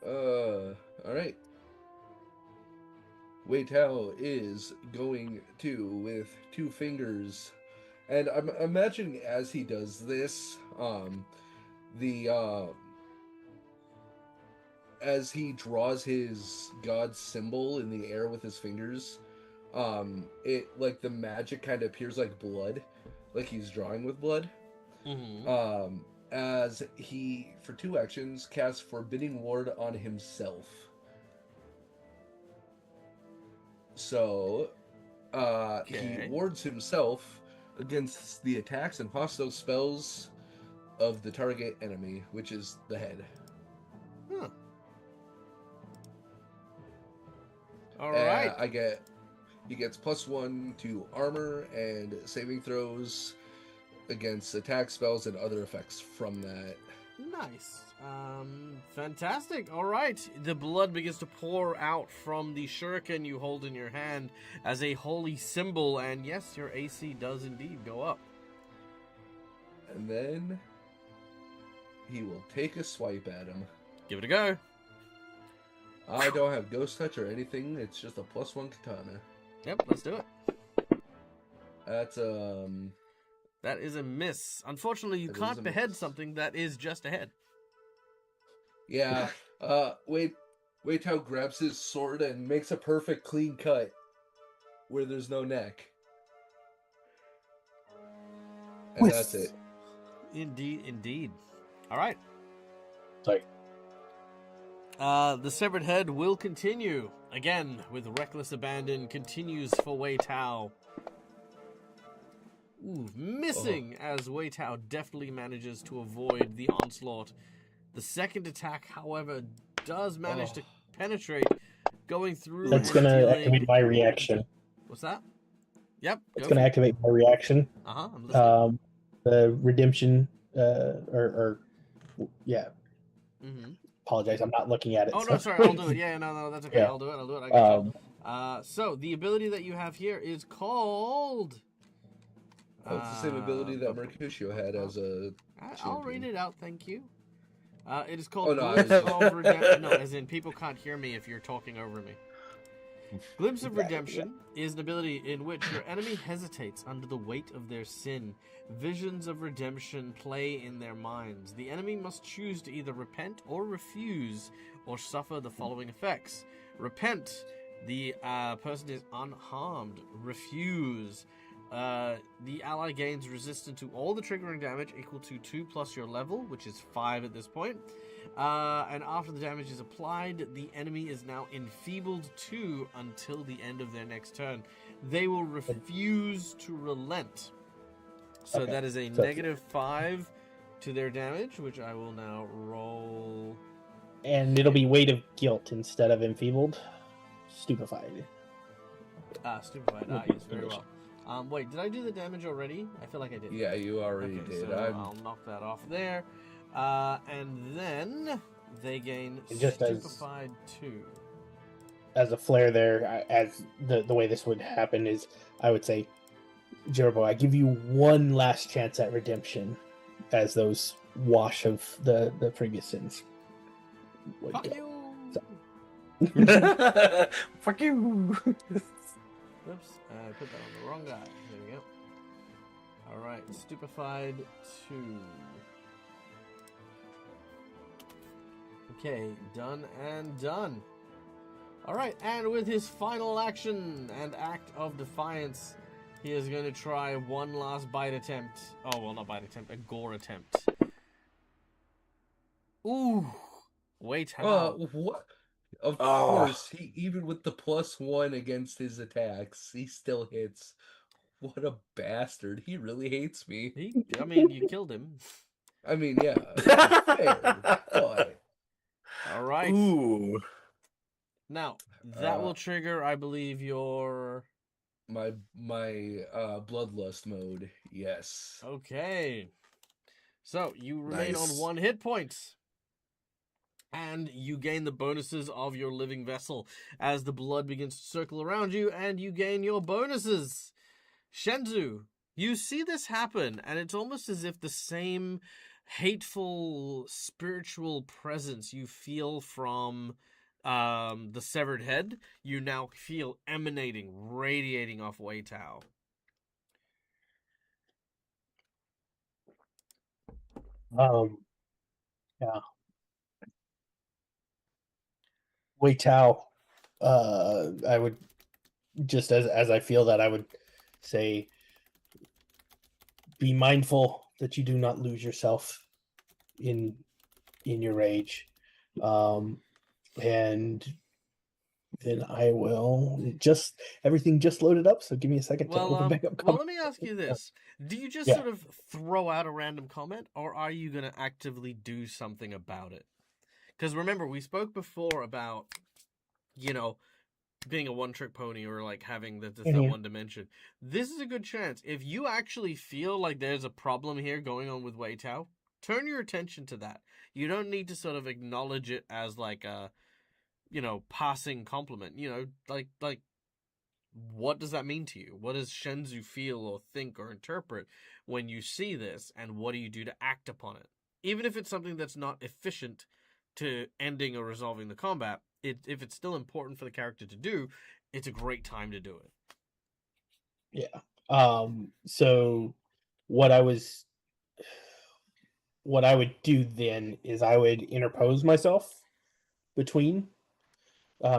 S4: All right. Wei Tao is going to with 2 fingers, and I'm imagining as he does this, as he draws his god symbol in the air with his fingers, it like the magic kind of appears like blood, like he's drawing with blood.
S1: Mm-hmm.
S4: As he, for 2 actions, casts Forbidding Ward on himself. So,
S1: Okay.
S4: he wards himself against the attacks and hostile spells of the target enemy, which is the head.
S1: Huh. All right.
S4: He gets +1 to armor and saving throws against attack spells and other effects from that.
S1: Nice. Fantastic. All right. The blood begins to pour out from the shuriken you hold in your hand as a holy symbol, and yes, your AC does indeed go up.
S4: And then he will take a swipe at him.
S1: Give it a go.
S4: I don't have ghost touch or anything. It's just a +1 katana.
S1: Yep, let's do it.
S4: That's
S1: That is a miss. Unfortunately, you
S4: That is
S1: can't
S4: a
S1: behead
S4: miss.
S1: something that is just a head.
S4: yeah. Wait Tao grabs his sword and makes a perfect clean cut where there's no neck. And
S2: Whiff.
S4: that's it.
S1: Indeed, indeed. All right.
S2: Sorry.
S1: The severed head will continue. Again, with reckless abandon, continues for Wei Tao. Ooh, missing as Wei Tao deftly manages to avoid the onslaught. The second attack, however, does manage to penetrate, going through.
S2: That's
S1: and
S2: going to
S1: dealing-
S2: activate my reaction.
S1: What's that? Yep.
S2: It's going to activate my reaction.
S1: I'm listening.
S2: The redemption, yeah.
S1: Mm-hmm.
S2: Apologize, I'm not looking at it.
S1: Oh,
S2: so-
S1: no, sorry, I'll do it. Yeah, no, that's okay.
S2: Yeah.
S1: I'll do it. I got you. So, the ability that you have here is called...
S4: Oh, it's the same ability that Mercutio had as a
S1: I'll
S4: champion.
S1: read it out, thank you. It is called
S4: Oh, no, I
S1: Glimpse
S4: was-
S1: of Redemption. No, as in people can't hear me if you're talking over me. Glimpse of Redemption is an ability in which your enemy hesitates under the weight of their sin. Visions of redemption play in their minds. The enemy must choose to either repent or refuse or suffer the following effects. Repent, the person is unharmed. Refuse, the ally gains resistance to all the triggering damage equal to 2 plus your level, which is 5 at this point. And after the damage is applied, the enemy is now enfeebled 2 until the end of their next turn. They will refuse to relent. So
S2: Okay.
S1: that is a
S2: So-
S1: -5 to their damage, which I will now roll.
S2: And it'll be weight of guilt instead of enfeebled. Stupefied.
S1: Stupefied. Yes, very well. Wait, did I do the damage already? I feel like I did.
S4: Yeah, you already
S1: Okay,
S4: did.
S1: so I'll knock that off there. And then they gain
S2: It just as-
S1: Stupefied 2.
S2: As a flare there, as the way this would happen is, I would say, Jerbo, I give you one last chance at redemption as those wash of the previous sins. would
S1: Fuck
S2: go.
S1: you!
S2: So-
S3: Fuck you.
S1: Oops, I put that on the wrong guy. There we go. Alright, Stupefied 2. Okay, done and done. Alright, and with his final action and act of defiance, he is going to try one last bite attempt. Oh, well, not bite attempt, a gore attempt. Ooh! Wait, how?
S4: What? Of
S3: Oh.
S4: course, he even with the +1 against his attacks, he still hits. What a bastard! He really hates me.
S1: I mean, you killed him.
S4: I mean, yeah, fair, but
S1: Alright.
S3: Ooh.
S1: Now, that will trigger, I believe, your...
S4: my bloodlust mode. Yes.
S1: Okay. So, you remain on
S3: Nice.
S1: 1 hit point. And you gain the bonuses of your living vessel as the blood begins to circle around you, and you gain your bonuses. Shenzu, you see this happen, and it's almost as if the same hateful spiritual presence you feel from the severed head, you now feel emanating, radiating off Wei Tao.
S2: Yeah. Wei Tao, I would just as I feel that I would say, be mindful that you do not lose yourself in your rage, and then I will everything just loaded up. So give me a second to open back up.
S1: Well, let me ask you this: do you just sort of throw out a random comment, or are you going to actively do something about it? Because remember, we spoke before about, being a one-trick pony or like having that one dimension. This is a good chance. If you actually feel like there's a problem here going on with Wei Tao, turn your attention to that. You don't need to sort of acknowledge it as like a, passing compliment. Like what does that mean to you? What does Shenzu feel or think or interpret when you see this, and what do you do to act upon it? Even if it's something that's not efficient to ending or resolving the combat, if it's still important for the character to do, it's a great time to do it.
S2: Yeah. So what I would do then is I would interpose myself between.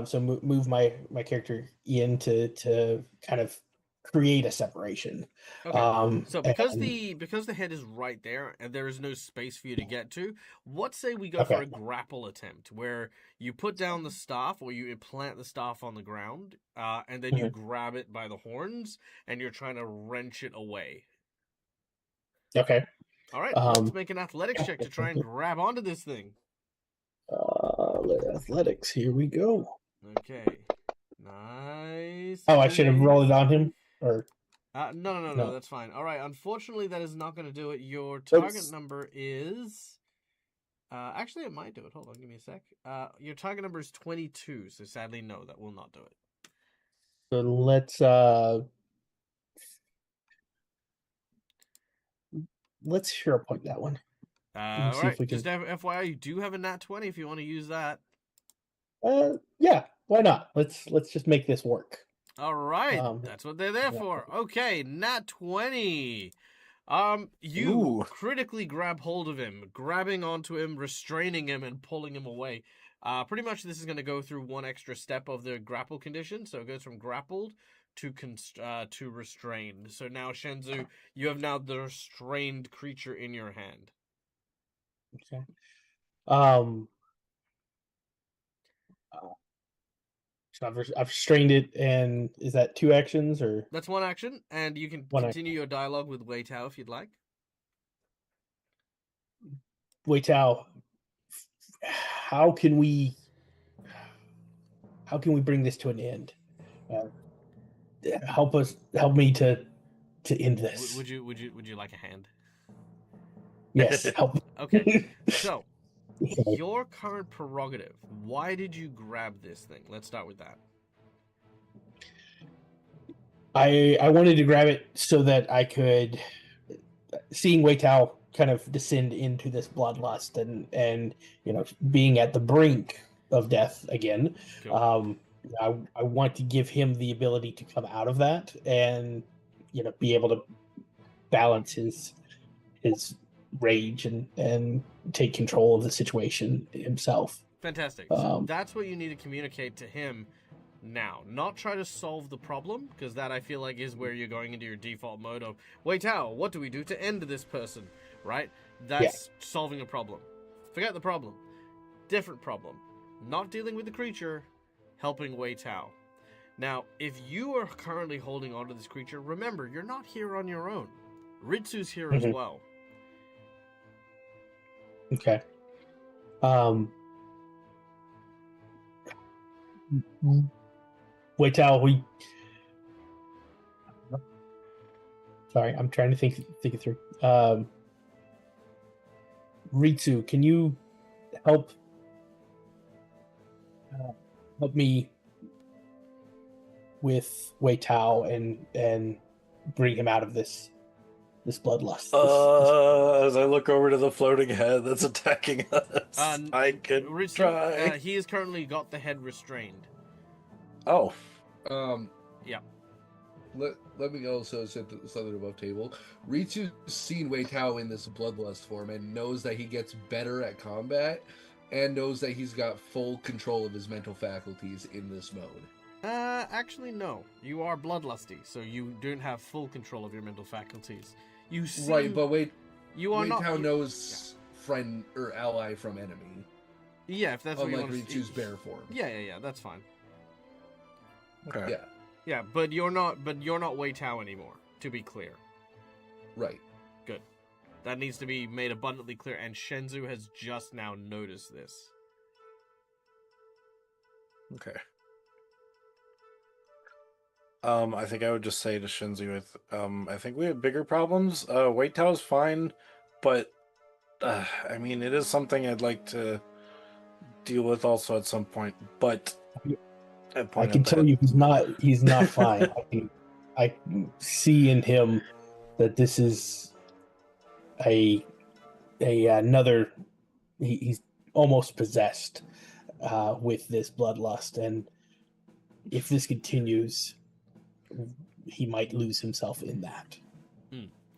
S2: So move my character in to kind of create a separation.
S1: Okay. So because the head is right there and there is no space for you to get to, what say we go for a grapple attempt where you put down the staff or you plant the staff on the ground, and then you grab it by the horns and you're trying to wrench it away.
S2: Okay.
S1: All right. Let's make an athletics check to try and grab onto this thing.
S2: Athletics. Here we go.
S1: Okay. Nice.
S2: Oh, I should have rolled it on him, or
S1: no, that's fine. All right. Unfortunately, that is not going to do it. Your target number is. Actually, it might do it. Hold on, give me a sec. Your target number is 22. So sadly, no, that will not do it.
S2: So let's hero point that one.
S1: All right. Just FYI, you do have a nat 20 if you want to use that.
S2: Yeah, why not? Let's just make this work.
S1: All right, that's what they're there for. Okay, nat 20. You critically grab hold of him, grabbing onto him, restraining him, and pulling him away. Pretty much this is going to go through one extra step of the grapple condition, so it goes from grappled to restrained. So now, Shenzu, you have now the restrained creature in your hand.
S2: Okay. So I've restrained it, and is that 2 actions or?
S1: That's 1 action, and you can continue your dialogue with Wei Tao if you'd like.
S2: Wei Tao, how can we bring this to an end? Help me to end this.
S1: Would you like a hand?
S2: Yes, help.
S1: Okay, so your current prerogative. Why did you grab this thing? Let's start with that.
S2: I wanted to grab it so that I could, seeing Wei Tao kind of descend into this bloodlust and being at the brink of death again.
S1: Cool.
S2: I want to give him the ability to come out of that and be able to balance his rage and take control of the situation himself.
S1: Fantastic. So that's what you need to communicate to him now. Not try to solve the problem, because that I feel like is where you're going into your default mode of, wait, how? What do we do to end this person? Right? That's solving a problem. Forget the problem. Different problem. Not dealing with the creature, helping Wei Tao. Now, if you are currently holding on to this creature, remember, you're not here on your own. Ritsu's here as well.
S2: Okay. Wait, Al, sorry, I'm trying to think it through. Ritsu, can you help me with Wei Tao and bring him out of this bloodlust?
S3: As I look over to the floating head that's attacking us, I could
S1: Ritsu,
S3: try.
S1: he has currently got the head restrained.
S3: Oh.
S1: Yeah.
S4: Let me also set something above table. Ritsu's seen Wei Tao in this bloodlust form and knows that he gets better at combat and knows that he's got full control of his mental faculties in this mode.
S1: Actually, no. You are bloodlusty, so you don't have full control of your mental faculties. You see,
S4: right, but Wei
S1: not.
S4: Tao knows friend or ally from enemy.
S1: Yeah, if that's what you want to
S4: Ritsu's bear form.
S1: Yeah, that's fine.
S3: Okay.
S1: Yeah, but you're not Wei Tao anymore, to be clear.
S4: Right.
S1: Good. That needs to be made abundantly clear, and Shenzu has just now noticed this.
S3: Okay. I think I would just say to Shinzu, I think we have bigger problems. Wei Tao's fine, but I mean, it is something I'd like to deal with also at some point. But
S2: I can tell you, he's not fine. I can see in him that this is another. He's almost possessed with this bloodlust, and if this continues, he might lose himself in that.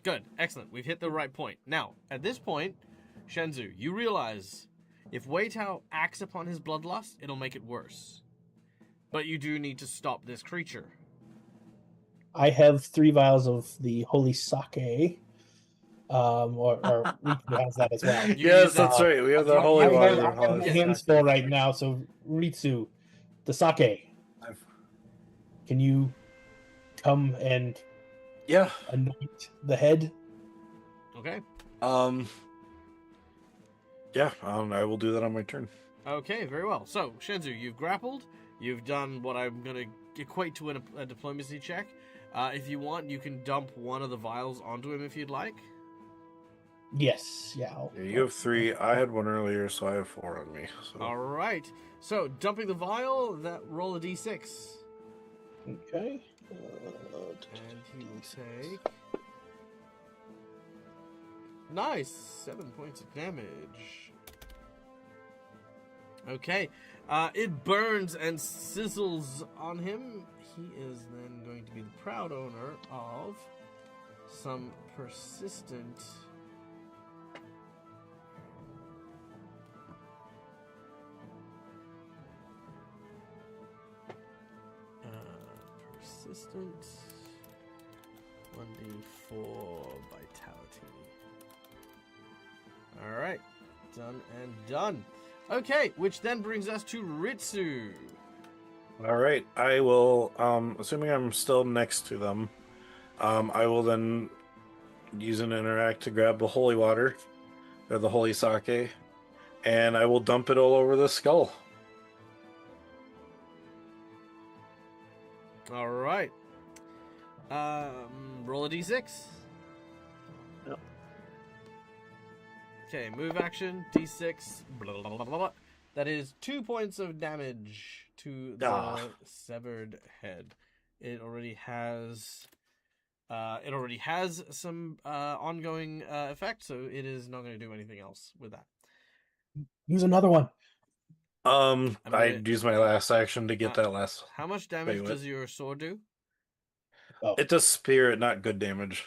S1: Good, excellent. We've hit the right point. Now, at this point, Shenzu, you realize if Wei Tao acts upon his bloodlust, it'll make it worse. But you do need to stop this creature.
S2: I have 3 vials of the holy sake. Or Ritsu has that as well.
S3: Yes, that's right. We have the holy water.
S2: I have my hands full right now, so Ritsu, the sake. Can you come and anoint the head?
S1: Okay.
S3: Yeah, I will do that on my turn.
S1: Okay, very well. So, Shenzu, you've grappled. You've done what I'm going to equate to a diplomacy check. If you want, you can dump one of the vials onto him if you'd like.
S2: Yes, yeah.
S3: You have 3. I had 1 earlier, so I have 4 on me. So.
S1: All right. So, dumping the vial, roll a d6.
S2: Okay.
S1: And he will take... Nice! 7 points of damage. Okay. It burns and sizzles on him. He is then going to be the proud owner of some persistent... persistent 1d4 vitality. Alright, done and done. Okay, which then brings us to Ritsu.
S3: Alright, I will, assuming I'm still next to them, I will then use an interact to grab the holy water, or the holy sake, and I will dump it all over the skull.
S1: All right. Roll a d6.
S2: Yep.
S1: Okay, move action, d6. Blah, blah, blah, blah. That is 2 points of damage to the severed head. It already has some ongoing effect, so it is not going to do anything else with that.
S2: Use another one.
S3: I used my last action to get that last.
S1: How much damage
S3: Wait, what?
S1: does your sword do?
S2: Oh,
S3: It does spirit, not good damage.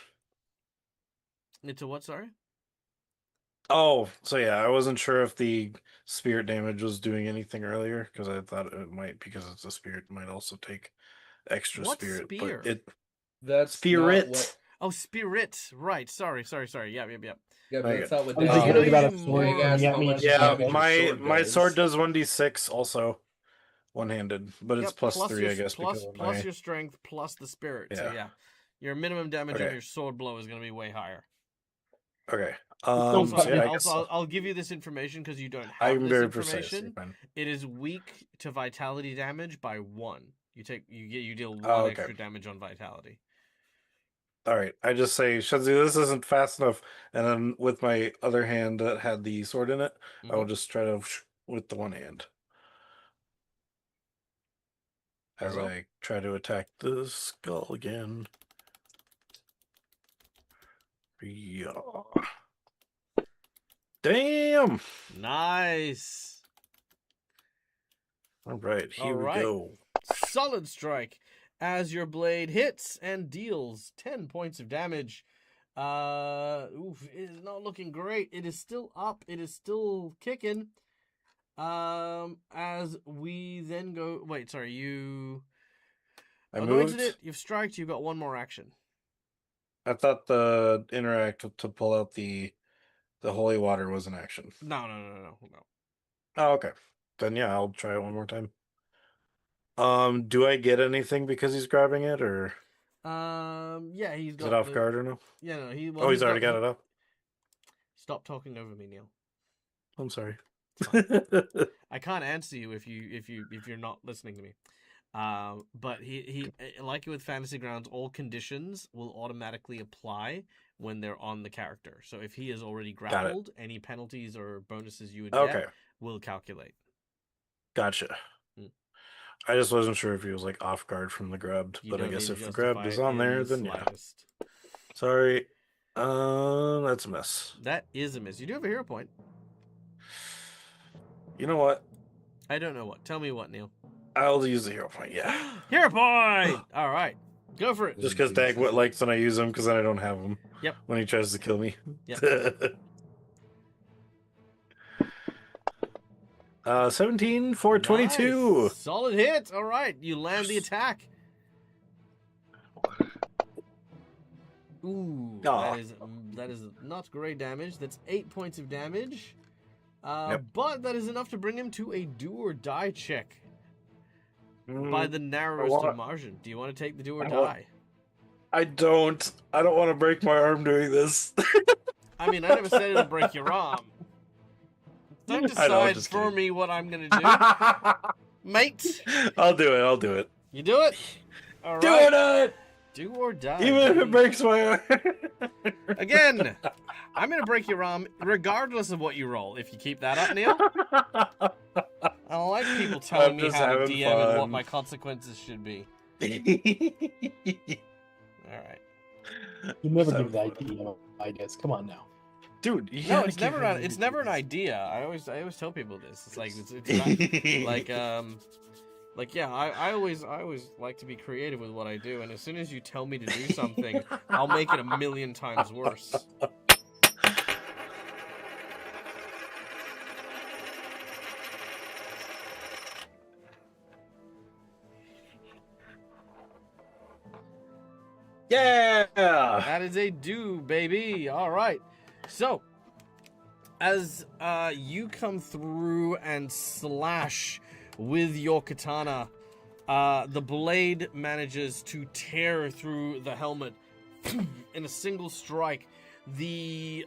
S1: Into what? Sorry.
S3: Oh, so yeah, I wasn't sure if the spirit damage was doing anything earlier because I thought it might, because it's a spirit, it might also take extra
S1: What
S3: spirit.
S1: spear?
S3: But it
S4: That's
S3: spirit.
S4: not what.
S1: Oh, spirit. Right. Sorry. Yeah.
S4: Yeah, but that's not what
S2: I was
S4: that
S2: just
S1: you know
S2: worried
S1: you
S2: about
S1: do
S2: a sword
S1: more-
S2: coming at me.
S4: How much
S3: Yeah,
S4: damage
S3: my
S4: your
S3: my
S4: does.
S3: sword does 1d6 also, one-handed, but it's
S1: Yep,
S3: plus 3,
S1: your,
S3: I guess,
S1: plus,
S3: because of
S1: plus
S3: my.
S1: your strength plus the spirit. So
S3: Yeah.
S1: yeah, your minimum damage on
S3: Okay.
S1: your sword blow is going to be way higher.
S3: Okay.
S2: Don't
S1: Also,
S3: So yeah, I
S1: also
S3: guess
S1: I'll give you this information because you don't have
S3: I'm
S1: this
S3: very precise.
S1: information.
S3: You're fine.
S1: It is weak to vitality damage by 1. You deal 1
S3: Oh, okay.
S1: extra damage on vitality.
S3: All right. I just say, Shunzi, this isn't fast enough, and then with my other hand that had the sword in it, I will just try to with the one hand as
S1: Very well.
S3: I try to attack the skull again. Yeah. Damn.
S1: Nice.
S3: All right, here
S1: All
S3: we
S1: right.
S3: go.
S1: Solid strike as your blade hits and deals 10 points of damage. It is not looking great. It is still up. It is still kicking. As we then go. Wait, sorry. You
S3: I
S1: anointed
S3: moved.
S1: it. You've striked. You've got one more action.
S3: I thought the interact to pull out the holy water was an action.
S1: No.
S3: Oh, okay. Then yeah, I'll try it one more time. Do I get anything because he's grabbing it, or
S1: Yeah, he's
S3: is
S1: got
S3: it off
S1: the.
S3: guard or no?
S1: Yeah, no.
S3: Oh, he's already got it up.
S1: Stop talking over me, Neil.
S3: I'm sorry.
S1: It's fine. I can't answer you if you're not listening to me. But he like with Fantasy Grounds, all conditions will automatically apply when they're on the character. So if he is already grappled, any penalties or bonuses you would
S3: Okay.
S1: get will calculate.
S3: Gotcha. I just wasn't sure if he was like off guard from the grabbed,
S1: You
S3: but I
S1: don't
S3: guess
S1: need to
S3: if the grabbed
S1: justify
S3: is
S1: it
S3: on
S1: in
S3: there,
S1: the
S3: then yeah.
S1: slightest.
S3: Sorry. That's a mess.
S1: That is a miss. You do have a hero point.
S3: You know what?
S1: I don't know what. Tell me what, Neil.
S3: I'll use the hero point. Yeah.
S1: Hero point. All right, go for it.
S3: Just because Dagwood likes when I use him, because then I don't have him.
S1: Yep.
S3: When he tries to kill me.
S1: Yep.
S3: 17 for 22.
S1: Nice. Solid hit. All right, you land the attack. Ooh, that is not great damage. That's 8 points of damage. But that is enough to bring him to a do or die check by the narrowest of margin. Do you want to take the do or die?
S3: I don't want to break my arm doing this.
S1: I mean, I never said it'll break your arm. Don't decide for me what I'm gonna do, mate.
S3: I'll do it.
S1: You do it. All right.
S3: Do it.
S1: Do or die.
S3: Even if it breaks my arm.
S1: Again, I'm going to break your arm regardless of what you roll. If you keep that up, Neil. I don't like people telling me how to DM fun. And what my consequences should be. All right.
S2: You never give the idea ideas. Come on now.
S3: Dude,
S1: no, it's never an idea. I always tell people this. It's like it's not, like yeah, I always like to be creative with what I do, and as soon as you tell me to do something, I'll make it a million times worse.
S3: Yeah!
S1: That is a do, baby. All right. So, as you come through and slash with your katana, the blade manages to tear through the helmet in a single strike. The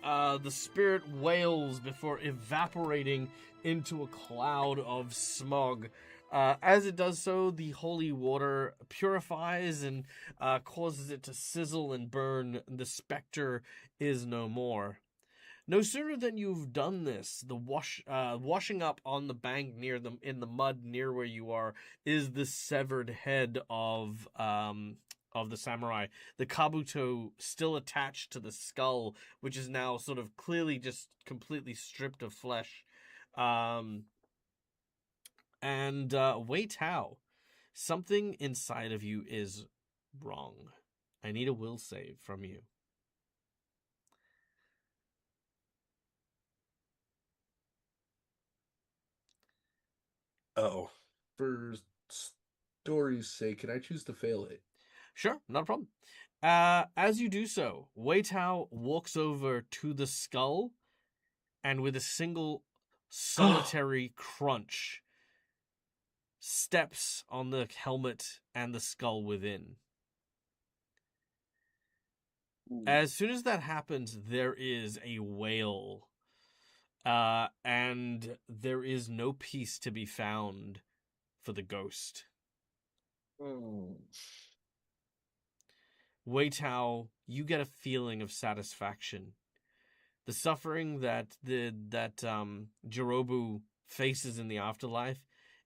S1: spirit wails before evaporating into a cloud of smog. As it does so, the holy water purifies and causes it to sizzle and burn. The specter is no more. No sooner than you've done this, the washing up on the bank in the mud near where you are is the severed head of the samurai. The kabuto still attached to the skull, which is now sort of clearly just completely stripped of flesh. And Wei Tao, something inside of you is wrong. I need a will save from you.
S3: Oh.
S4: For story's sake, can I choose to fail it?
S1: Sure, not a problem. As you do so, Wei Tao walks over to the skull and with a single solitary crunch steps on the helmet and the skull within. As soon as that happens, there is a wail, and there is no peace to be found for the ghost. Wei Tao, you get a feeling of satisfaction. The suffering that Jirobu faces in the afterlife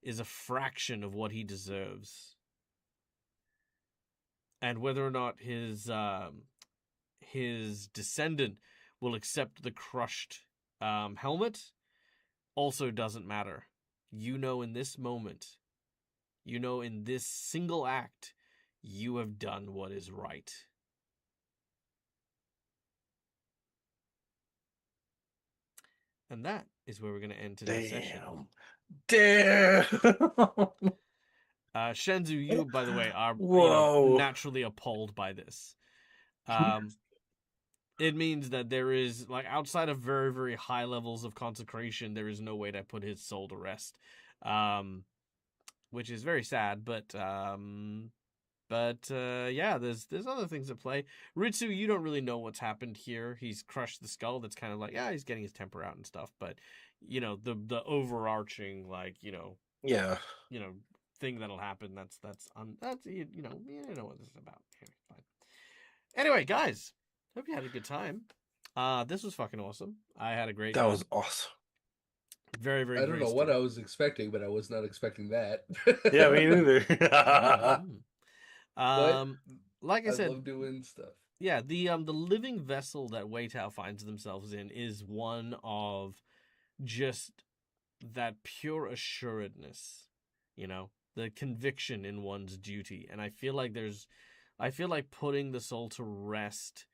S1: is a fraction of what he deserves. And whether or not his descendant will accept the crushed helmet also doesn't matter. You know in this moment, you know in this single act, you have done what is right. And that is where we're going to end today's session.
S3: Damn.
S1: Shenzu, you, by the way, are
S3: Whoa.
S1: naturally appalled by this. It means that there is, like, outside of very, very high levels of consecration, there is no way to put his soul to rest. Which is very sad, but yeah, there's other things at play. Ritsu, you don't really know what's happened here. He's crushed the skull. That's kind of like, yeah, he's getting his temper out and stuff. But the overarching, like,
S3: Yeah.
S1: thing that'll happen. That's you know what this is about. Okay, fine. Anyway, guys, hope you had a good time. This was fucking awesome. I had a great time.
S3: That was awesome.
S1: Very, very.
S4: I don't know what I was expecting, but I was not expecting that.
S3: Yeah, me neither.
S1: But like I said,
S4: love doing stuff.
S1: Yeah, the living vessel that Wei Tao finds themselves in is one of just that pure assuredness, the conviction in one's duty. And I feel like putting the soul to rest,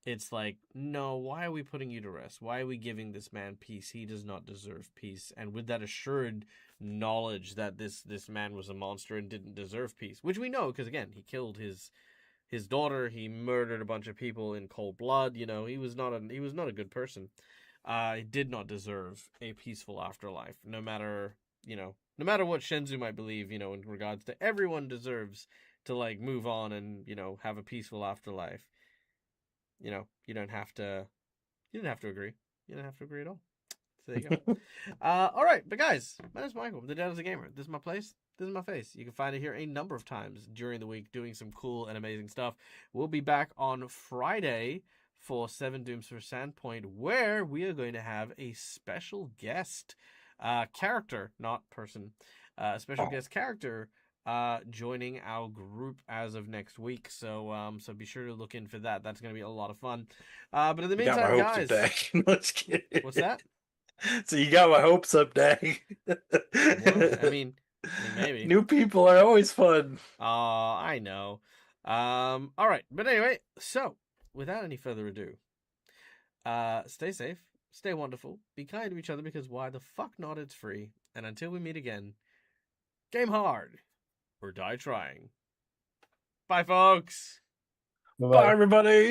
S1: it's like, no, why are we putting you to rest? Why are we giving this man peace? He does not deserve peace. And with that assured knowledge that this man was a monster and didn't deserve peace, which we know because, again, he killed his daughter, he murdered a bunch of people in cold blood, he was not a good person. He did not deserve a peaceful afterlife, no matter what Shenzu might believe, in regards to everyone deserves to, like, move on and, have a peaceful afterlife. You don't have to agree. You don't have to agree at all. So there you go. All right, but guys, my name's Michael. The Dad is a Gamer. This is my place. This is my face. You can find it here a number of times during the week doing some cool and amazing stuff. We'll be back on Friday for 7 Dooms for Sandpoint, where we are going to have a special guest character, not person, special guest character joining our group as of next week. So be sure to look in for that. That's going to be a lot of fun. But in the meantime, guys,
S3: let's get it.
S1: What's that?
S3: So you got my hopes up, Dag.
S1: Well, I mean, maybe.
S3: New people are always fun.
S1: Oh, I know. All right, but anyway, so without any further ado, stay safe, stay wonderful, be kind to each other because why the fuck not? It's free. And until we meet again, game hard or die trying. Bye, folks.
S3: Bye, everybody.